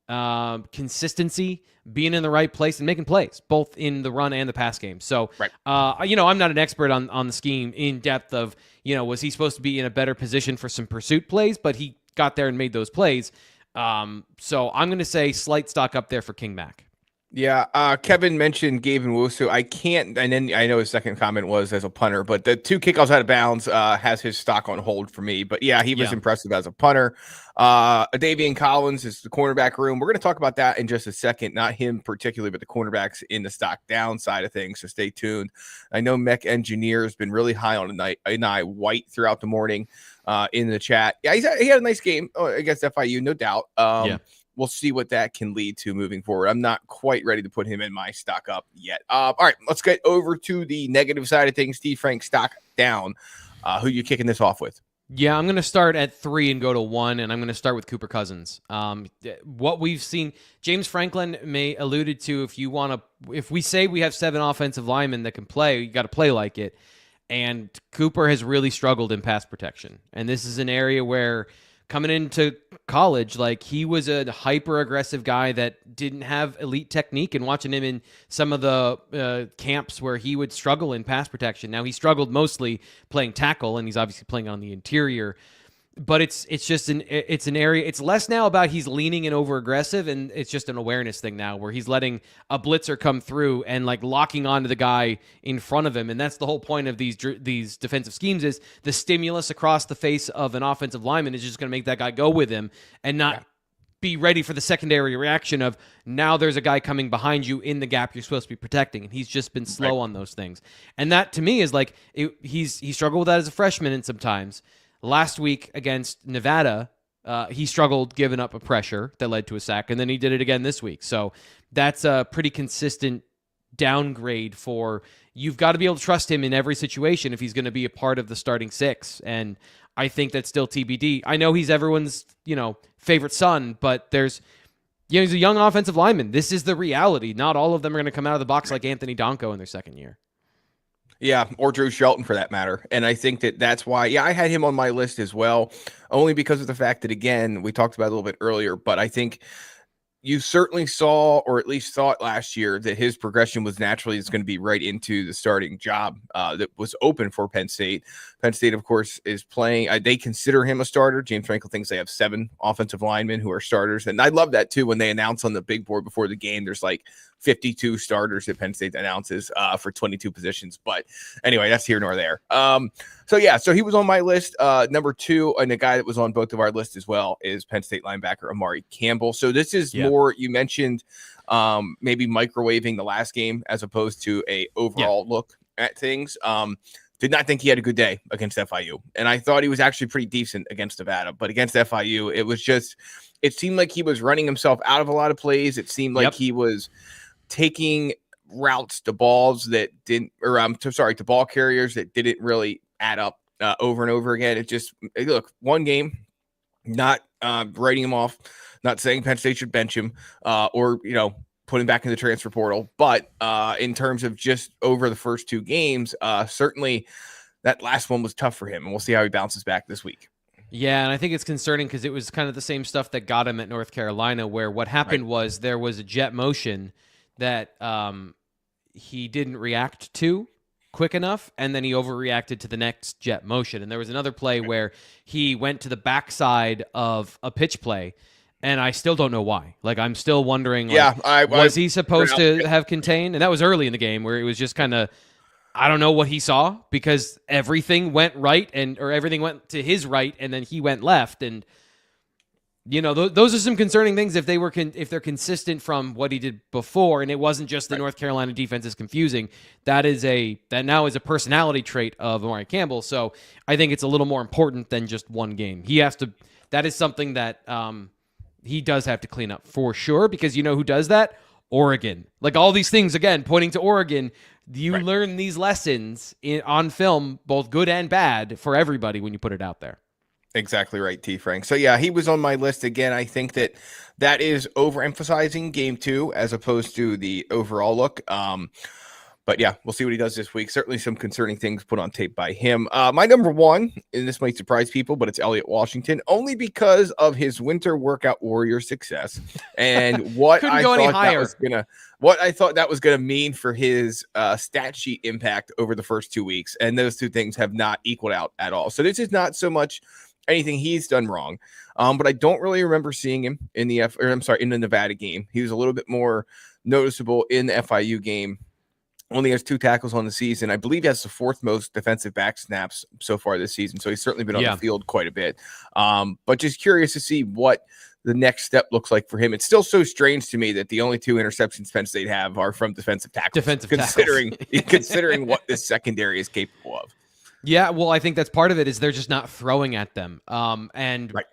consistency, being in the right place, and making plays, both in the run and the pass game. So, I'm not an expert on the scheme in depth of, was he supposed to be in a better position for some pursuit plays, but he got there and made those plays. So I'm going to say slight stock up there for King Mac. Yeah, Kevin mentioned Gabe Nwosu. I can't, and then I know his second comment was as a punter, but the 2 kickoffs out of bounds has his stock on hold for me. But yeah, he was impressive as a punter. Davian Collins is the cornerback room. We're going to talk about that in just a second. Not him particularly, but the cornerbacks in the stock down side of things. So stay tuned. I know Mech Engineer has been really high on Nittany White throughout the morning in the chat. Yeah, he had a nice game against FIU, no doubt. We'll see what that can lead to moving forward. I'm not quite ready to put him in my stock up yet. All right, let's get over to the negative side of things. Steve Frank, stock down. Who you kicking this off with? Yeah, I'm going to start at 3 and go to 1, and I'm going to start with Cooper Cousins. What we've seen, James Franklin may alluded to, if we say we have 7 offensive linemen that can play, you got to play like it. And Cooper has really struggled in pass protection. And this is an area where, coming into college, like, he was a hyper-aggressive guy that didn't have elite technique, and watching him in some of the camps where he would struggle in pass protection. Now, he struggled mostly playing tackle, and he's obviously playing on the interior. But it's just an area. It's less now about he's leaning and over aggressive, and it's just an awareness thing now where he's letting a blitzer come through and like locking onto the guy in front of him. And that's the whole point of these defensive schemes, is the stimulus across the face of an offensive lineman is just going to make that guy go with him and not be ready for the secondary reaction of, now there's a guy coming behind you in the gap you're supposed to be protecting. And he's just been slow on those things. And that to me is like, he struggled with that as a freshman, and sometimes. Last week against Nevada, he struggled giving up a pressure that led to a sack, and then he did it again this week. So that's a pretty consistent downgrade for, you've got to be able to trust him in every situation if he's going to be a part of the starting 6. And I think that's still TBD. I know he's everyone's, favorite son, but he's a young offensive lineman. This is the reality. Not all of them are going to come out of the box like Anthony Donko in their second year. Yeah, or Drew Shelton for that matter. And I think that's why, I had him on my list as well, only because of the fact that, again, we talked about it a little bit earlier, but I think you certainly saw, or at least thought last year, that his progression was naturally is going to be right into the starting job that was open for Penn State. Penn State, of course, is playing. They consider him a starter. James Franklin thinks they have 7 offensive linemen who are starters. And I love that, too, when they announce on the big board before the game, there's like 52 starters that Penn State announces for 22 positions. But anyway, that's here nor there. So he was on my list. Number 2, and the guy that was on both of our lists as well, is Penn State linebacker Amari Campbell. So this is more, you mentioned maybe microwaving the last game as opposed to a overall look at things. did not think he had a good day against FIU. And I thought he was actually pretty decent against Nevada. But against FIU, it seemed like he was running himself out of a lot of plays. It seemed like he was taking routes to balls that didn't, or to ball carriers that didn't really add up over and over again. Look, one game, not writing him off, not saying Penn State should bench him or, put him back in the transfer portal. But in terms of just over the first two games, certainly that last one was tough for him. And we'll see how he bounces back this week. Yeah, and I think it's concerning because it was kind of the same stuff that got him at North Carolina, where what happened was there was a jet motion that he didn't react to quick enough, and then he overreacted to the next jet motion. And there was another play where he went to the backside of a pitch play, and I still don't know why. Like, I'm still wondering, was he supposed to have contained? And that was early in the game where it was just kind of, I don't know what he saw, because everything went right or everything went to his right, and then he went left. And, those are some concerning things if they're consistent from what he did before, and it wasn't just the North Carolina defense is confusing. That now is a personality trait of Amari Campbell. So I think it's a little more important than just one game. That is something that he does have to clean up for sure, because who does that? Oregon. Like, all these things, again, pointing to Oregon. You learn these lessons on film, both good and bad, for everybody when you put it out there. Exactly right, T. Frank. So, yeah, he was on my list again. I think that is overemphasizing game two as opposed to the overall look. But, yeah, we'll see what he does this week. Certainly some concerning things put on tape by him. My number one, and this might surprise people, but it's Elliot Washington, only because of his Winter Workout Warrior success and what I thought that was going to mean for his stat sheet impact over the first 2 weeks. And those two things have not equaled out at all. So this is not so much anything he's done wrong. But I don't really remember seeing him in the Nevada game. He was a little bit more noticeable in the FIU game. Only has 2 tackles on the season. I believe he has the 4th most defensive back snaps so far this season. So he's certainly been on the field quite a bit. But just curious to see what the next step looks like for him. It's still so strange to me that the only 2 interceptions Penn State have are from defensive tackles. Considering what this secondary is capable of. Yeah, well, I think that's part of it, is they're just not throwing at them.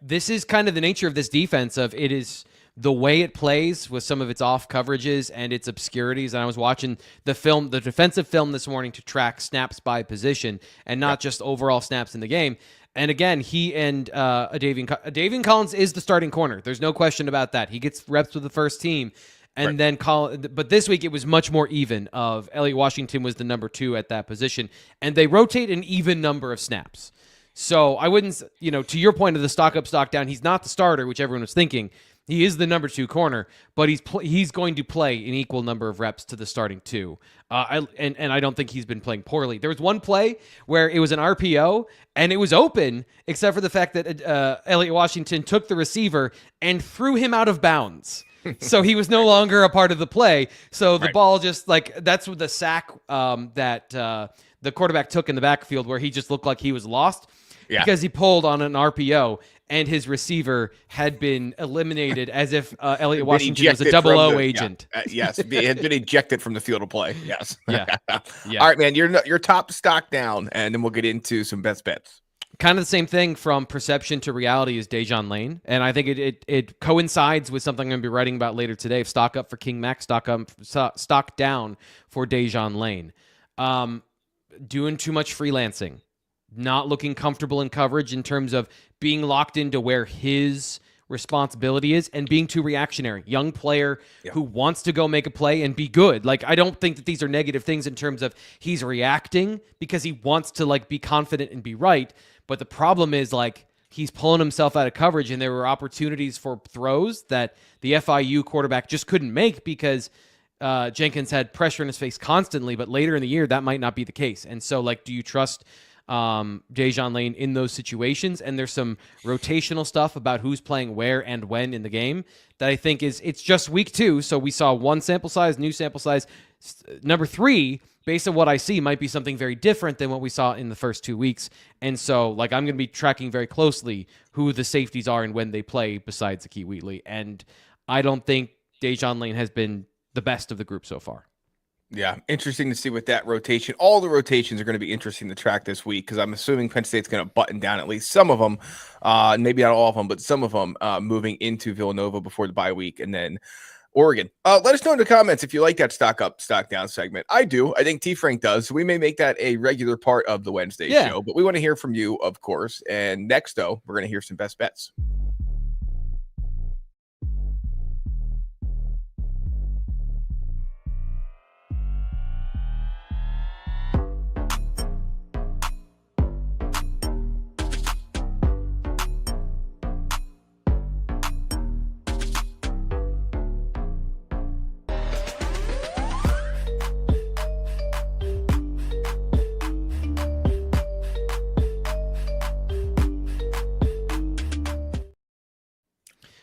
This is kind of the nature of this defense. It is the way it plays with some of its off coverages and its obscurities. And I was watching the defensive film this morning to track snaps by position and not just overall snaps in the game. And again, he and Davian Collins is the starting corner. There's no question about that. He gets reps with the first team. And then but this week it was much more even. Of Elliot Washington was the number 2 at that position, and they rotate an even number of snaps. So I wouldn't, to your point of the stock up, stock down, he's not the starter, which everyone was thinking. He is the number 2 corner, but he's going to play an equal number of reps to the starting 2. And I don't think he's been playing poorly. There was one play where it was an RPO and it was open, except for the fact that Elliot Washington took the receiver and threw him out of bounds. So he was no longer a part of the play. So the ball just that's what the sack that the quarterback took in the backfield, where he just looked like he was lost because he pulled on an RPO and his receiver had been eliminated, as if Elliot Washington was a 00 agent. Yes, he had been ejected from the field of play. Yes. Yeah. All right, man, you're top stock down, and then we'll get into some best bets. Kind of the same thing from perception to reality is Dejan Lane. And I think it coincides with something I'm going to be writing about later today. Stock up for King Mac, stock down for Dejan Lane. Doing too much freelancing. Not looking comfortable in coverage in terms of being locked into where his responsibility is, and being too reactionary. Young player who wants to go make a play and be good. Like, I don't think that these are negative things in terms of he's reacting because he wants to be confident and be right. But the problem is he's pulling himself out of coverage, and there were opportunities for throws that the FIU quarterback just couldn't make because Jenkins had pressure in his face constantly. But later in the year, that might not be the case. And so do you trust Dejan Lane in those situations? And there's some rotational stuff about who's playing where and when in the game that I think it's just week 2. So we saw one sample size, new sample size. Number 3, based on what I see, might be something very different than what we saw in the first 2 weeks. And so I'm going to be tracking very closely who the safeties are and when they play besides Akeem Wheatley. And I don't think Dejan Lane has been the best of the group so far. Yeah, interesting to see what that rotation. All the rotations are going to be interesting to track this week because I'm assuming Penn State's going to button down at least some of them, maybe not all of them, but some of them moving into Villanova before the bye week, and then Oregon. Let us know in the comments if you like that stock up, stock down segment. I do. I think T. Frank does. So we may make that a regular part of the Wednesday show, but we want to hear from you, of course. And next, though, we're going to hear some best bets.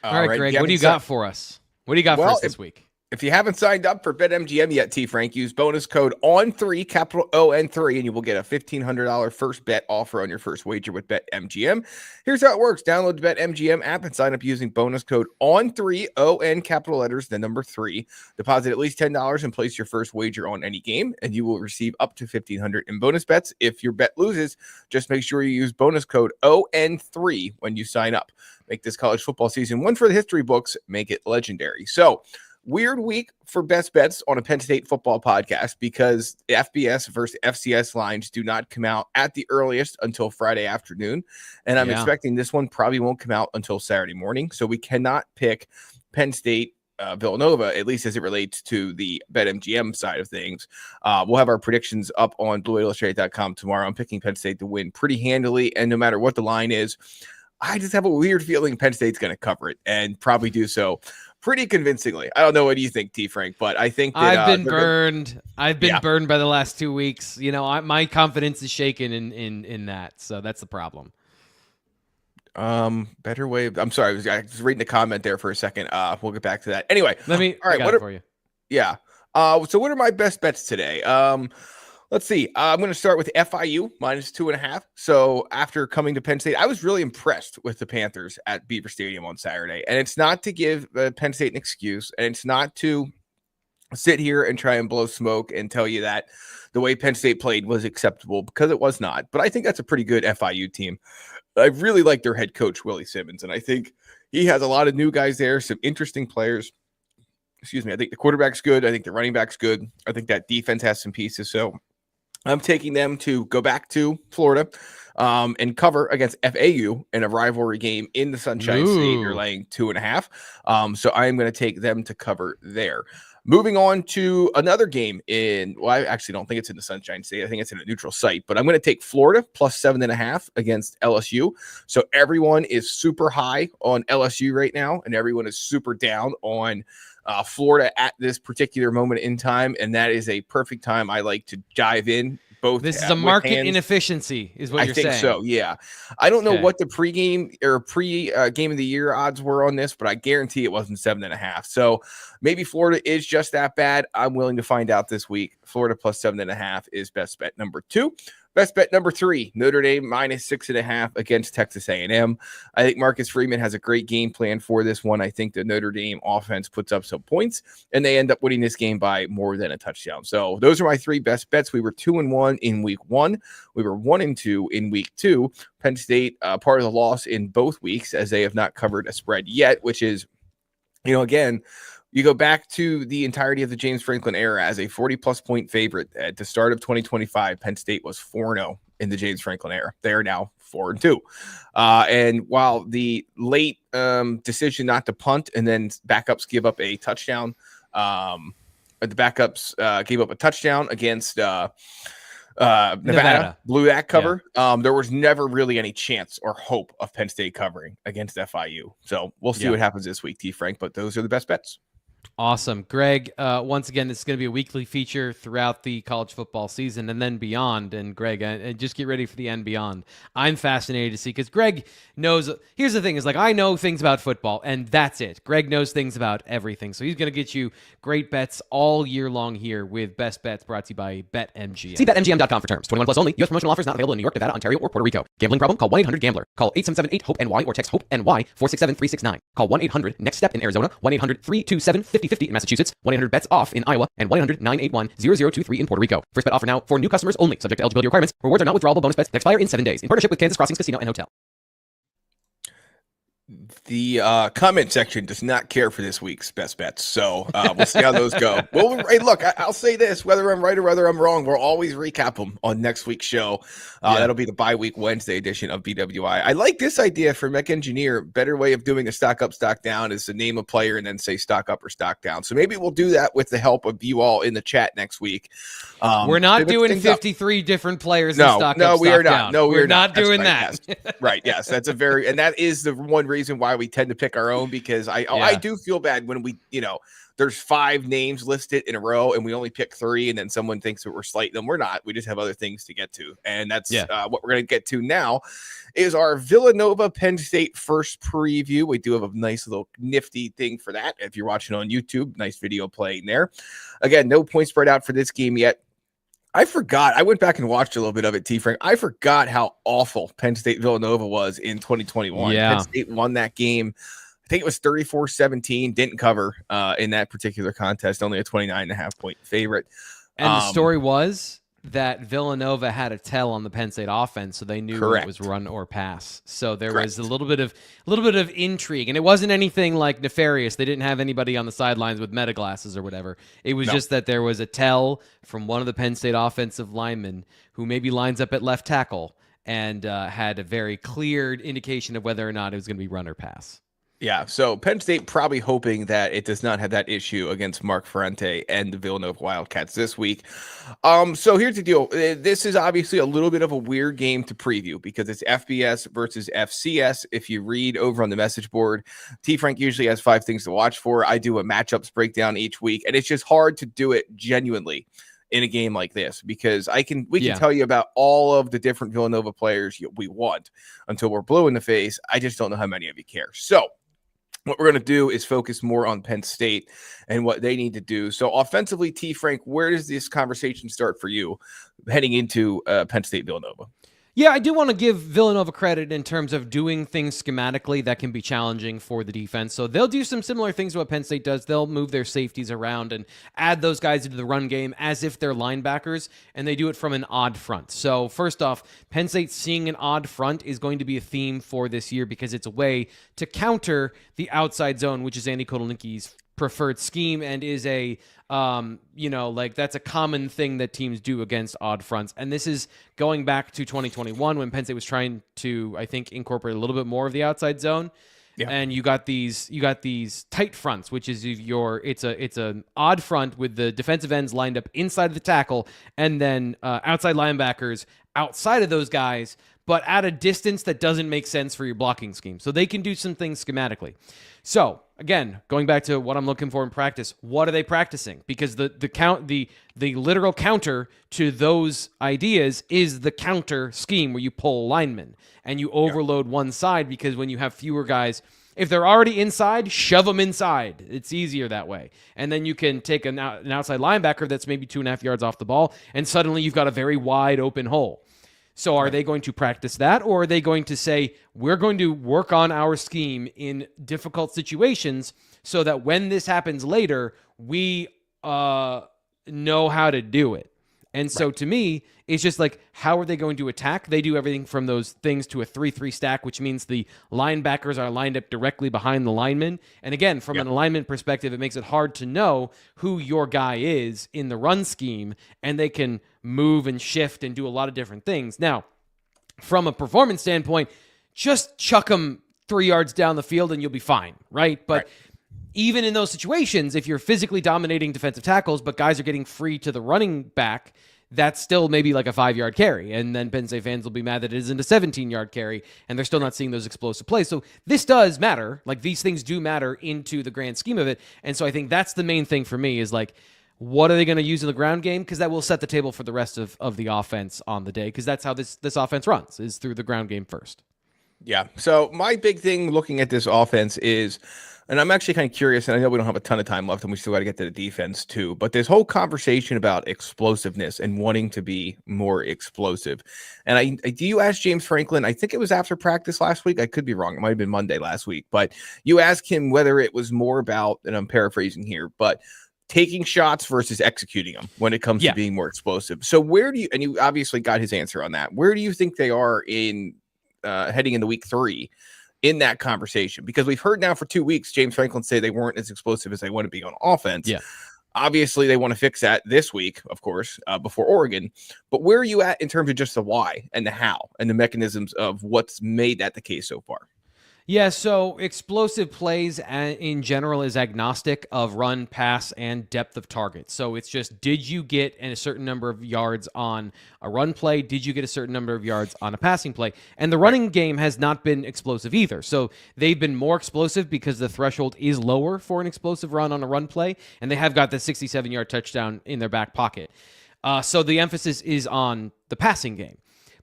All right, Greg, what do you got for us? What do you got for us this week? If you haven't signed up for BetMGM yet, T. Frank, use bonus code ON3, capital ON3, and you will get a $1,500 first bet offer on your first wager with BetMGM. Here's how it works. Download the BetMGM app and sign up using bonus code ON3, ON capital letters, the number 3. Deposit at least $10 and place your first wager on any game, and you will receive up to $1,500 in bonus bets. If your bet loses, just make sure you use bonus code ON3 when you sign up. Make this college football season one for the history books. Make it legendary. So, weird week for best bets on a Penn State football podcast because FBS versus FCS lines do not come out at the earliest until Friday afternoon. And I'm expecting this one probably won't come out until Saturday morning. So we cannot pick Penn State, Villanova, at least as it relates to the BetMGM side of things. We'll have our predictions up on BlueIllustrated.com tomorrow. I'm picking Penn State to win pretty handily. And no matter what the line is, I just have a weird feeling Penn State's going to cover it and probably do so pretty convincingly. I don't know what you think, T. Frank, but I think that I've been burned. I've been burned by the last 2 weeks. You know, my confidence is shaken in that. So that's the problem. Better way. I'm sorry. I was reading the comment there for a second. We'll get back to that. Anyway, all right. What for you? Yeah. So what are my best bets today? Let's see. I'm going to start with FIU -2.5. So after coming to Penn State, I was really impressed with the Panthers at Beaver Stadium on Saturday. And it's not to give Penn State an excuse, and it's not to sit here and try and blow smoke and tell you that the way Penn State played was acceptable, because it was not. But I think that's a pretty good FIU team. I really like their head coach, Willie Simmons, and I think he has a lot of new guys there, some interesting players. Excuse me. I think the quarterback's good. I think the running back's good. I think that defense has some pieces. So I'm taking them to go back to Florida and cover against FAU in a rivalry game in the Sunshine State. They're laying 2.5. So I am going to take them to cover there. Moving on to another game I actually don't think it's in the Sunshine State. I think it's in a neutral site, but I'm going to take Florida +7.5 against LSU. So everyone is super high on LSU right now, and everyone is super down on Florida at this particular moment in time, and that is a perfect time I like to dive in. This is a market inefficiency, is what you're saying. I think so, yeah. I don't know what the pregame or game of the year odds were on this, but I guarantee it wasn't 7.5. So maybe Florida is just that bad. I'm willing to find out this week. Florida +7.5 is best bet number 2. Best bet number 3, Notre Dame -6.5 against Texas A&M. I think Marcus Freeman has a great game plan for this one. I think the Notre Dame offense puts up some points, and they end up winning this game by more than a touchdown. So those are my 3 best bets. We were 2-1 in week 1. We were 1-2 in week 2. Penn State, part of the loss in both weeks, as they have not covered a spread yet, which is, again, you go back to the entirety of the James Franklin era as a 40-plus point favorite at the start of 2025. Penn State was 4-0 in the James Franklin era. They are now 4-2. And while the late decision not to punt and then backups give up a touchdown, the backups gave up a touchdown against Nevada, blew that cover. Yeah. There was never really any chance or hope of Penn State covering against FIU. So we'll see what happens this week, T. Frank, but those are the best bets. Awesome. Greg, once again, this is going to be a weekly feature throughout the college football season and then beyond. And Greg, just get ready for the end beyond. I'm fascinated to see, because Greg knows, here's the thing, is like, I know things about football and that's it. Greg knows things about everything. So he's going to get you great bets all year long here with Best Bets, brought to you by BetMGM. See BetMGM.com for terms. 21 plus only. U.S. promotional offers not available in New York, Nevada, Ontario, or Puerto Rico. Gambling problem? Call 1-800-GAMBLER. Call 877-8-HOPE-NY or text HOPE-NY 467-369. Call 1-800-NEXT-STEP in Arizona. 1-800-327-4800. 800-5050 in Massachusetts, 1-800-BETS-OFF in Iowa, and 1-800-981-0023 in Puerto Rico. First bet offer now for new customers only, subject to eligibility requirements. Rewards are not withdrawable bonus bets that expire in 7 days. In partnership with Kansas Crossings Casino and Hotel. The comment section does not care for this week's best bets, so we'll see how those go. Well, hey, look, I'll say this: whether I'm right or whether I'm wrong, we'll always recap them on next week's show. That'll be the bye-week Wednesday edition of BWI. I like this idea for Mech Engineer. Better way of doing a stock up, stock down is to name a player and then say stock up or stock down. So maybe we'll do that with the help of you all in the chat next week. We're not doing 53 different players. No, in stock no, up, we stock are not. down. No, we're not That's doing right. that. Yes. Right? Yes, that's and that is the one reason why we tend to pick our own, because I do feel bad when we, there's 5 names listed in a row and we only pick 3, and then someone thinks that we're slighting them. We're not. We just have other things to get to, and that's what we're going to get to now. Is our Villanova Penn State first preview. We do have a nice little nifty thing for that. If you're watching on YouTube, nice video playing there. Again, no point spread out for this game yet. I forgot. I went back and watched a little bit of it, T. Frank. I forgot how awful Penn State Villanova was in 2021. Yeah. Penn State won that game. I think it was 34-17. Didn't cover in that particular contest. Only a 29.5 point favorite. And the story was that Villanova had a tell on the Penn State offense, so they knew it was run or pass. So there was a little bit of intrigue, and it wasn't anything like nefarious. They didn't have anybody on the sidelines with meta glasses or whatever. It was just that there was a tell from one of the Penn State offensive linemen who maybe lines up at left tackle and had a very clear indication of whether or not it was going to be run or pass. Yeah, so Penn State probably hoping that it does not have that issue against Mark Ferrante and the Villanova Wildcats this week. So here's the deal. This is obviously a little bit of a weird game to preview because it's FBS versus FCS. If you read over on the message board, T. Frank usually has 5 things to watch for. I do a matchups breakdown each week, and it's just hard to do it genuinely in a game like this because we can tell you about all of the different Villanova players we want until we're blue in the face. I just don't know how many of you care. So what we're going to do is focus more on Penn State and what they need to do. So offensively, T. Frank, where does this conversation start for you heading into Penn State Villanova? Yeah, I do want to give Villanova credit in terms of doing things schematically that can be challenging for the defense. So they'll do some similar things to what Penn State does. They'll move their safeties around and add those guys into the run game as if they're linebackers, and they do it from an odd front. So first off, Penn State seeing an odd front is going to be a theme for this year because it's a way to counter the outside zone, which is Andy Kotelnicki's preferred scheme and is a that's a common thing that teams do against odd fronts. And this is going back to 2021 when Penn State was trying to, I think, incorporate a little bit more of the outside zone. Yeah. And you got these tight fronts, which is it's an odd front with the defensive ends lined up inside of the tackle and then outside linebackers outside of those guys, but at a distance that doesn't make sense for your blocking scheme. So they can do some things schematically. So again, going back to what I'm looking for in practice, what are they practicing? Because the literal counter to those ideas is the counter scheme where you pull linemen and you overload one side because when you have fewer guys, if they're already inside, shove them inside. It's easier that way. And then you can take an outside linebacker that's maybe 2.5 yards off the ball, and suddenly you've got a very wide open hole. So are they going to practice that, or are they going to say, we're going to work on our scheme in difficult situations so that when this happens later, we know how to do it? And so to me, it's just like, how are they going to attack? They do everything from those things to a 3-3 stack, which means the linebackers are lined up directly behind the linemen. And again, from an alignment perspective, it makes it hard to know who your guy is in the run scheme, and they can move and shift and do a lot of different things. Now, from a performance standpoint, just chuck them 3 yards down the field and you'll be fine, right? But even in those situations, if you're physically dominating defensive tackles, but guys are getting free to the running back, that's still maybe like a 5-yard carry. And then Penn State fans will be mad that it isn't a 17-yard carry, and they're still not seeing those explosive plays. So this does matter. Like, these things do matter into the grand scheme of it. And so I think that's the main thing for me is, like, what are they going to use in the ground game? Because that will set the table for the rest of the offense on the day, because that's how this offense runs, is through the ground game first. Yeah. So my big thing looking at this offense is, and I'm actually kind of curious, and I know we don't have a ton of time left, and we still got to get to the defense too, but this whole conversation about explosiveness and wanting to be more explosive. And do you ask James Franklin, I think it was after practice last week. I could be wrong. It might have been Monday last week, but you ask him whether it was more about, and I'm paraphrasing here, but taking shots versus executing them when it comes to being more explosive. So where do you, and you obviously got his answer on that. Where do you think they are in heading into week 3 in that conversation? Because we've heard now for 2 weeks, James Franklin say they weren't as explosive as they want to be on offense. Yeah. Obviously they want to fix that this week, of course, before Oregon, but where are you at in terms of just the why and the how and the mechanisms of what's made that the case so far? Yeah, so explosive plays in general is agnostic of run, pass, and depth of target. So it's just, did you get a certain number of yards on a run play? Did you get a certain number of yards on a passing play? And the running game has not been explosive either. So they've been more explosive because the threshold is lower for an explosive run on a run play, and they have got the 67-yard touchdown in their back pocket. So the emphasis is on the passing game.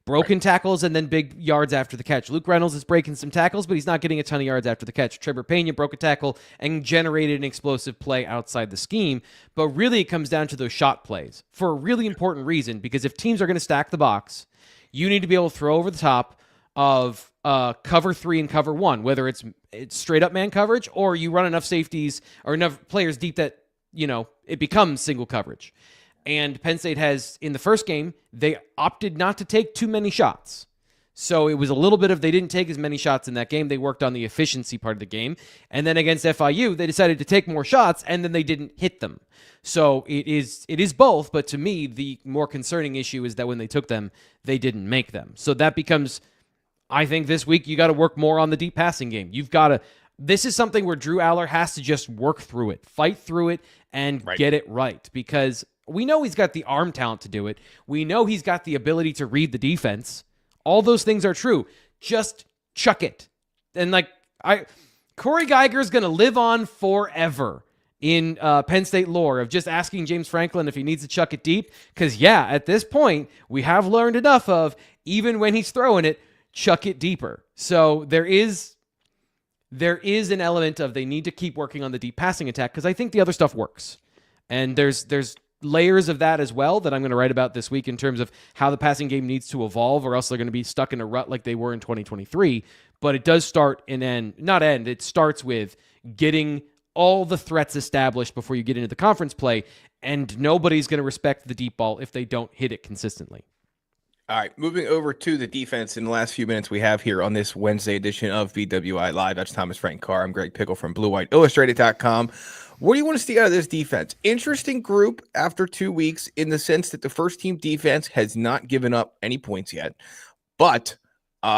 Broken tackles and then big yards after the catch. Luke Reynolds is breaking some tackles, but he's not getting a ton of yards after the catch. Trevor Pena broke a tackle and generated an explosive play outside the scheme. But really, it comes down to those shot plays for a really important reason, because if teams are going to stack the box, you need to be able to throw over the top of cover 3 and cover 1, whether it's straight up man coverage or you run enough safeties or enough players deep that, it becomes single coverage. And Penn State has, in the first game, they opted not to take too many shots. So it was a little bit of, they didn't take as many shots in that game. They worked on the efficiency part of the game. And then against FIU, they decided to take more shots, and then they didn't hit them. So it is both, but to me, the more concerning issue is that when they took them, they didn't make them. So that becomes, I think this week, you got to work more on the deep passing game. You've got to, this is something where Drew Aller has to just work through it, fight through it, and get it right, because we know he's got the arm talent to do it. We know he's got the ability to read the defense. All those things are true. Just chuck it. And Corey Geiger's going to live on forever in Penn State lore of just asking James Franklin if he needs to chuck it deep. Because, at this point, we have learned enough of, even when he's throwing it, chuck it deeper. So there is an element of they need to keep working on the deep passing attack, because I think the other stuff works. And there's layers of that as well that I'm going to write about this week in terms of how the passing game needs to evolve, or else they're going to be stuck in a rut like they were in 2023. But it does start and end. It starts with getting all the threats established before you get into the conference play, and nobody's going to respect the deep ball if they don't hit it consistently. All right, moving over to the defense in the last few minutes we have here on this Wednesday edition of BWI Live. That's Thomas Frank Carr. I'm Greg Pickle from BlueWhiteIllustrated.com. What do you want to see out of this defense? Interesting group after 2 weeks in the sense that the first-team defense has not given up any points yet. But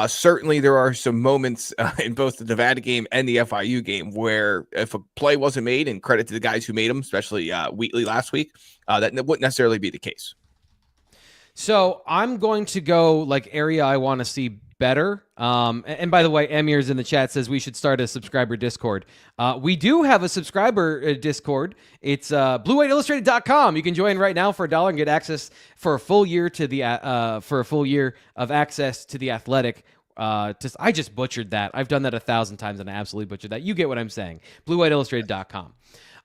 certainly there are some moments in both the Nevada game and the FIU game where if a play wasn't made, and credit to the guys who made them, especially Wheatley last week, that wouldn't necessarily be the case. So I'm going to go area I want to see better. And by the way, Emir's in the chat says we should start a subscriber Discord. We do have a subscriber Discord. It's BlueWhiteIllustrated.com. You can join right now for $1 and get access for a full year to the of access to the Athletic. I just butchered that. I've done that 1,000 times and I absolutely butchered that. You get what I'm saying. BlueWhiteIllustrated.com.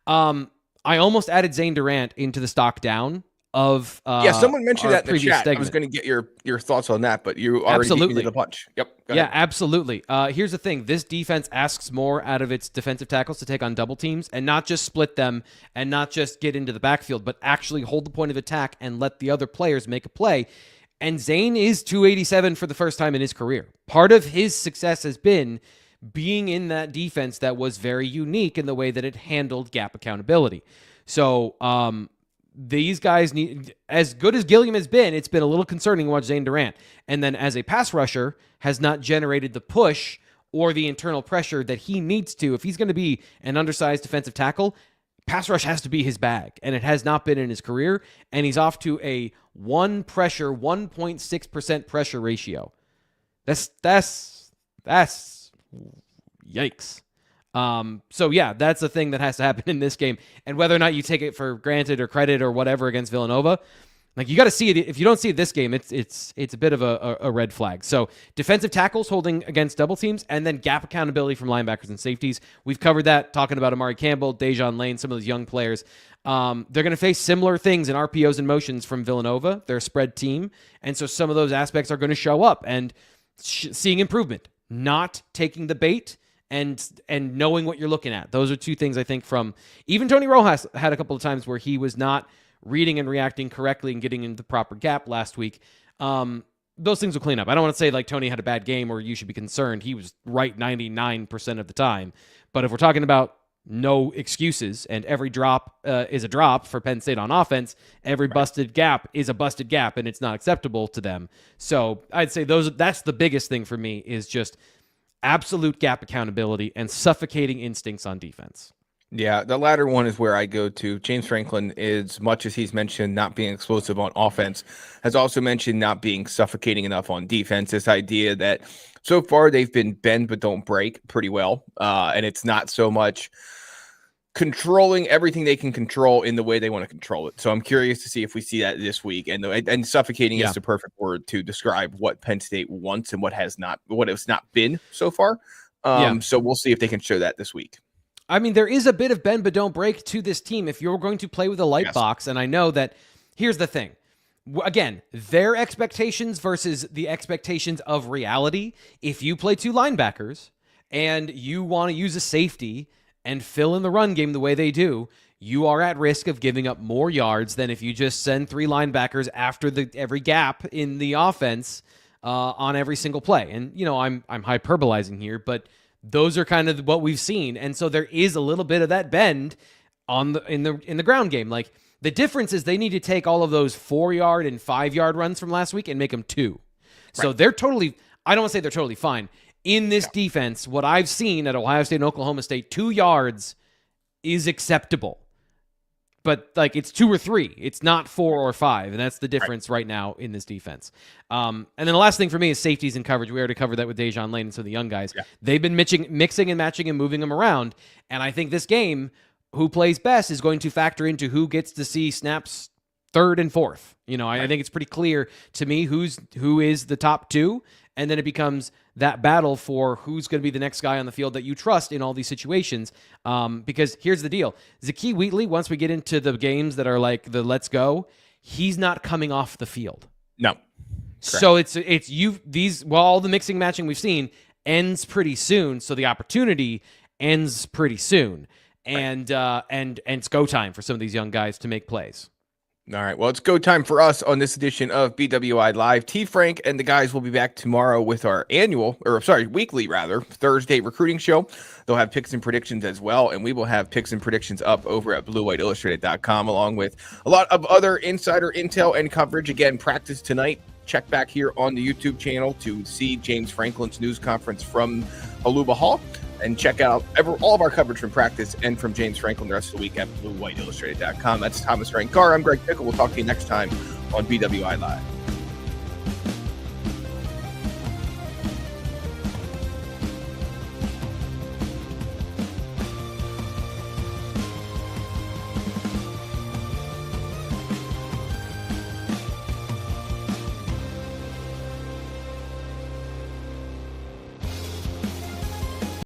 I almost added Zane Durant into the stock down of someone mentioned that in the chat. Segment. I was going to get your thoughts on that, but you already beat me to the punch. Yep. Yeah, absolutely. Here's the thing. This defense asks more out of its defensive tackles to take on double teams and not just split them and not just get into the backfield, but actually hold the point of attack and let the other players make a play. And Zane is 287 for the first time in his career. Part of his success has been being in that defense that was very unique in the way that it handled gap accountability. So, these guys need, as good as Gilliam has been, it's been a little concerning to watch Zane Durant. And then as a pass rusher, has not generated the push or the internal pressure that he needs to. If he's going to be an undersized defensive tackle, pass rush has to be his bag. And it has not been in his career. And he's off to a 1.6% pressure ratio. That's yikes. So yeah, that's the thing that has to happen in this game. And whether or not you take it for granted or credit or whatever against Villanova, Like, you got to see it. If you don't see it this game, it's a bit of a red flag. So defensive tackles holding against double teams, and then gap accountability from linebackers and safeties. We've covered that, talking about Amari Campbell, Dejon Lane, some of those young players. They're going to face similar things in RPOs and motions from Villanova. They're a spread team, and so some of those aspects are going to show up, and seeing improvement, not taking the bait, and knowing what you're looking at. Those are two things I think from even Tony Rojas had a couple of times where he was not reading and reacting correctly and getting into the proper gap last week. Those things will clean up. I don't want to say like Tony had a bad game or you should be concerned. He was right 99% of the time. But if we're talking about no excuses and every drop is a drop for Penn State on offense, every busted gap is a busted gap, and it's not acceptable to them. So I'd say that's the biggest thing for me, is just absolute gap accountability and suffocating instincts on defense. Yeah, the latter one is where I go to. James Franklin, as much as he's mentioned not being explosive on offense, has also mentioned not being suffocating enough on defense. This idea that so far they've been bend but don't break pretty well. And it's not so much controlling everything they can control in the way they want to control it. So I'm curious to see if we see that this week. And suffocating is the perfect word to describe what Penn State wants and what has not been so far. So we'll see if they can show that this week. I mean, there is a bit of bend but don't break to this team if you're going to play with a light box. And I know that here's the thing. Again, their expectations versus the expectations of reality. If you play two linebackers and you want to use a safety and fill in the run game the way they do, you are at risk of giving up more yards than if you just send three linebackers after every gap in the offense on every single play. And, I'm hyperbolizing here, but those are kind of what we've seen. And so there is a little bit of that bend in the ground game. Like, the difference is they need to take all of those 4-yard and 5-yard runs from last week and make them 2. So they're totally, I don't want to say they're totally fine. In this defense, what I've seen at Ohio State and Oklahoma State, 2 yards is acceptable. But like, it's 2 or 3. It's not 4 or 5. And that's the difference right now in this defense. And then the last thing for me is safeties and coverage. We already covered that with Dejon Lane and some of the young guys. Yeah. They've been mixing and matching and moving them around. And I think this game, who plays best is going to factor into who gets to see snaps 3rd and 4th. I think it's pretty clear to me who is the top 2. And then it becomes that battle for who's going to be the next guy on the field that you trust in all these situations. Because here's the deal. Zakee Wheatley, once we get into the games that are like the let's go, he's not coming off the field. No. So it's all the mixing matching we've seen ends pretty soon. So the opportunity ends pretty soon. And it's go time for some of these young guys to make plays. All right. Well, it's go time for us on this edition of BWI Live. T. Frank and the guys will be back tomorrow with our weekly Thursday recruiting show. They'll have picks and predictions as well. And we will have picks and predictions up over at BlueWhiteIllustrated.com, along with a lot of other insider intel and coverage. Again, practice tonight. Check back here on the YouTube channel to see James Franklin's news conference from Haluba Hall. And check out all of our coverage from practice and from James Franklin the rest of the week at BlueWhiteIllustrated.com. That's Thomas Frank Carr. I'm Greg Pickle. We'll talk to you next time on BWI Live.